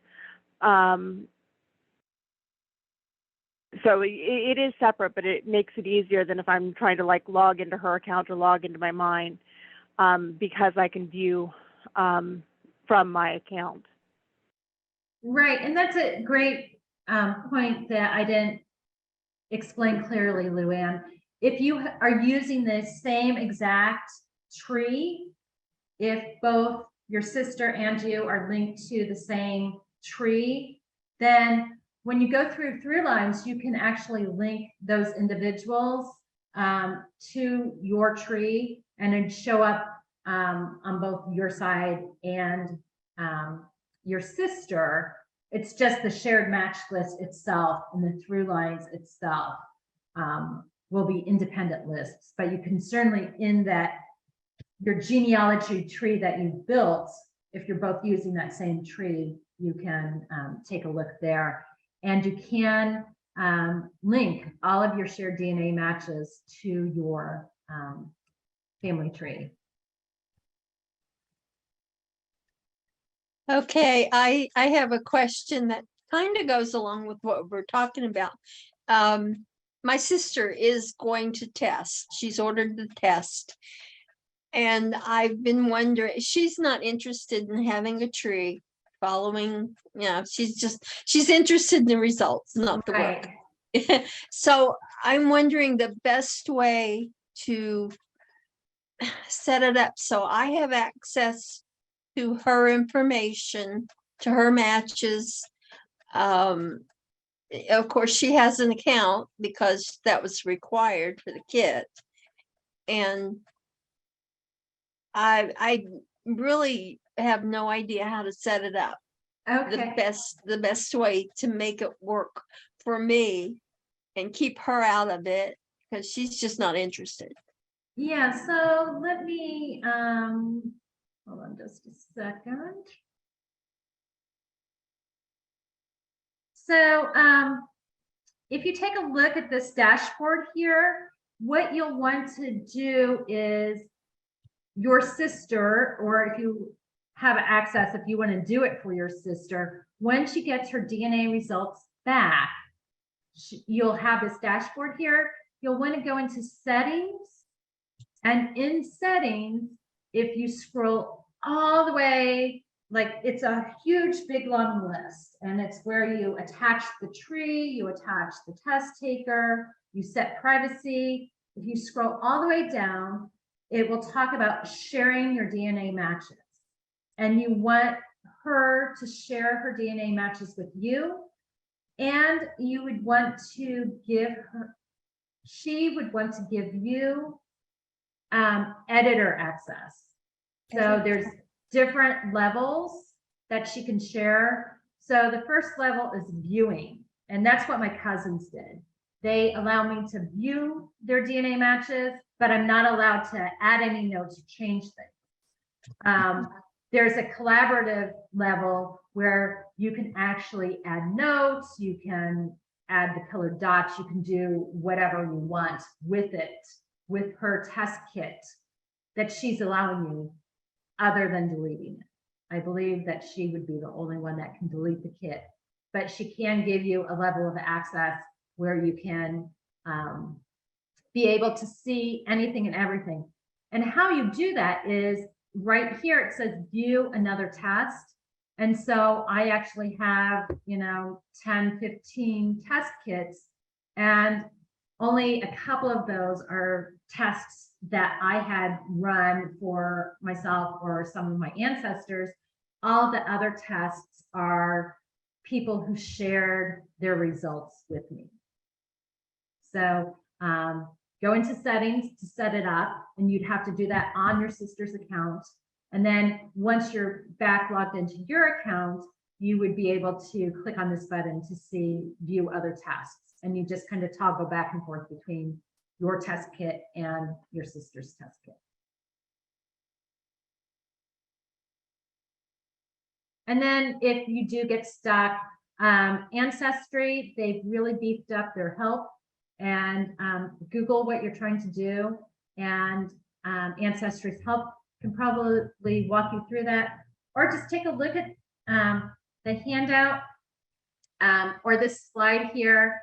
So it is separate, but it makes it easier than if I'm trying to, like, log into her account or log into my mine, because I can view from my account. Right, and that's a great point that I didn't explain clearly, Luann. If you are using the same exact tree, if both your sister and you are linked to the same tree, then when you go through ThruLines, you can actually link those individuals to your tree, and then show up on both your side and your sister. It's just the shared match list itself, and the ThruLines itself will be independent lists. But you can certainly, in that your genealogy tree that you built, if you're both using that same tree, you can take a look there. And you can link all of your shared DNA matches to your family tree. Okay, I have a question that kind of goes along with what we're talking about. My sister is going to test. She's ordered the test. And I've been wondering, she's not interested in having a tree following, she's interested in the results, not the work. So I'm wondering the best way to set it up so I have access to her information, to her matches. Of course, she has an account because that was required for the kit. And I really have no idea how to set it up. Okay. The best way to make it work for me and keep her out of it, because she's just not interested. Yeah, so let me hold on just a second. So if you take a look at this dashboard here, what you'll want to do is your sister, or if you have access, if you want to do it for your sister, when she gets her DNA results back, you'll have this dashboard here. You'll want to go into settings, and in settings, if you scroll all the way, like it's a huge, big, long list, and it's where you attach the tree, you attach the test taker, you set privacy. If you scroll all the way down, it will talk about sharing your DNA matches. And you want her to share her DNA matches with you. And you would want to give her, she would want to give you editor access. So there's different levels that she can share. So the first level is viewing, and that's what my cousins did. They allow me to view their DNA matches, but I'm not allowed to add any notes or change things. There's a collaborative level where you can actually add notes, you can add the colored dots, you can do whatever you want with it, with her test kit that she's allowing you, other than deleting it. I believe that she would be the only one that can delete the kit, but she can give you a level of access where you can be able to see anything and everything. And how you do that is right here, it says view another test. And so I actually have, 10, 15 test kits, and only a couple of those are tests that I had run for myself or some of my ancestors. All the other tests are people who shared their results with me. So go into settings to set it up, and you'd have to do that on your sister's account. And then once you're back logged into your account, you would be able to click on this button to see view other tests. And you just kind of toggle back and forth between your test kit and your sister's test kit. And then if you do get stuck, Ancestry, they've really beefed up their help. And Google what you're trying to do, and Ancestry's help can probably walk you through that, or just take a look at the handout or this slide here.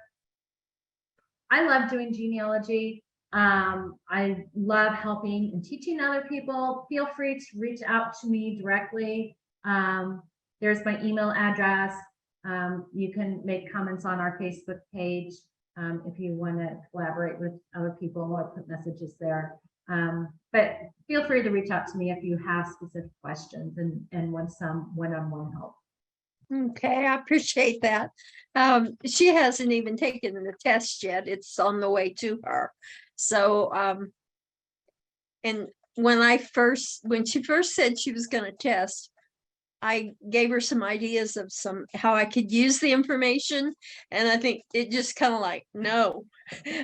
I love doing genealogy. I love helping and teaching other people. Feel free to reach out to me directly. There's my email address. You can make comments on our Facebook page. If you want to collaborate with other people or put messages there. But feel free to reach out to me if you have specific questions and want some one-on-one help. Okay, I appreciate that. She hasn't even taken the test yet. It's on the way to her. So, and when she first said she was going to test, I gave her some ideas of how I could use the information. And I think it just kind of like, no,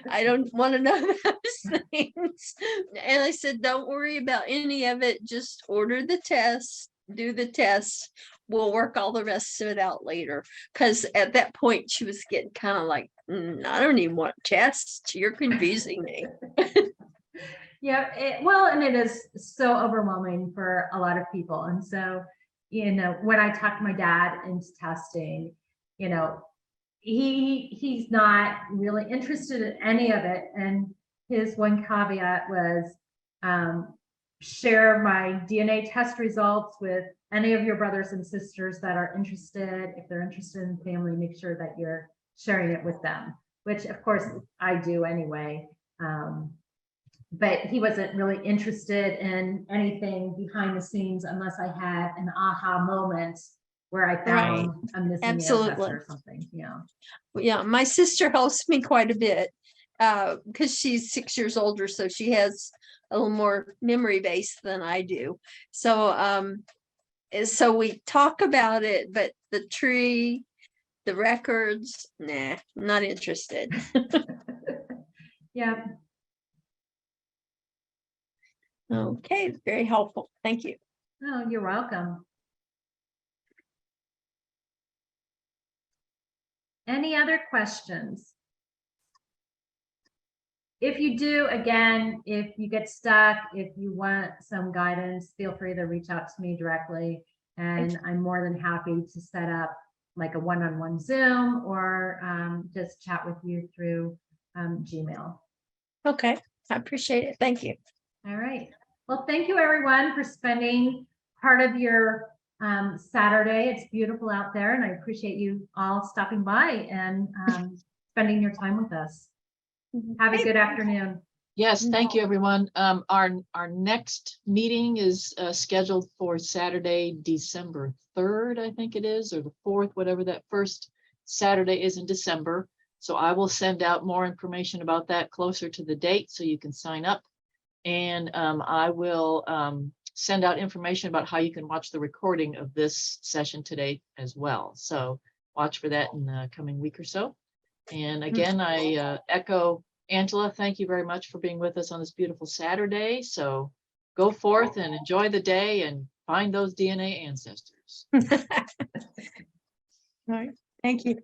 I don't want to know those things. And I said, don't worry about any of it. Just order the test, do the test. We'll work all the rest of it out later. Because at that point, she was getting kind of like, I don't even want tests. You're confusing me. Yeah, well, and it is so overwhelming for a lot of people. And so, when I talked to my dad into testing, he's not really interested in any of it. And his one caveat was, share my DNA test results with any of your brothers and sisters that are interested. If they're interested in family, make sure that you're sharing it with them, which of course I do anyway. But he wasn't really interested in anything behind the scenes unless I had an aha moment where I found a missing ancestor or something. Yeah, my sister helps me quite a bit because she's 6 years older, so she has a little more memory base than I do. So so we talk about it, but the tree, the records, nah, not interested. Yeah. Okay, very helpful. Thank you. Oh, you're welcome. Any other questions? If you do, again, if you get stuck, if you want some guidance, feel free to reach out to me directly. And I'm more than happy to set up like a one-on-one Zoom or just chat with you through Gmail. Okay, I appreciate it. Thank you. All right. Well, thank you everyone for spending part of your Saturday. It's beautiful out there, and I appreciate you all stopping by and spending your time with us. Have a good afternoon. Yes, thank you, everyone. Our next meeting is scheduled for Saturday, December 3rd, I think it is, or the 4th, whatever that first Saturday is in December. So I will send out more information about that closer to the date so you can sign up. And I will send out information about how you can watch the recording of this session today as well. So watch for that in the coming week or so. And again, I echo Angela, thank you very much for being with us on this beautiful Saturday. So go forth and enjoy the day and find those DNA ancestors. All right, thank you.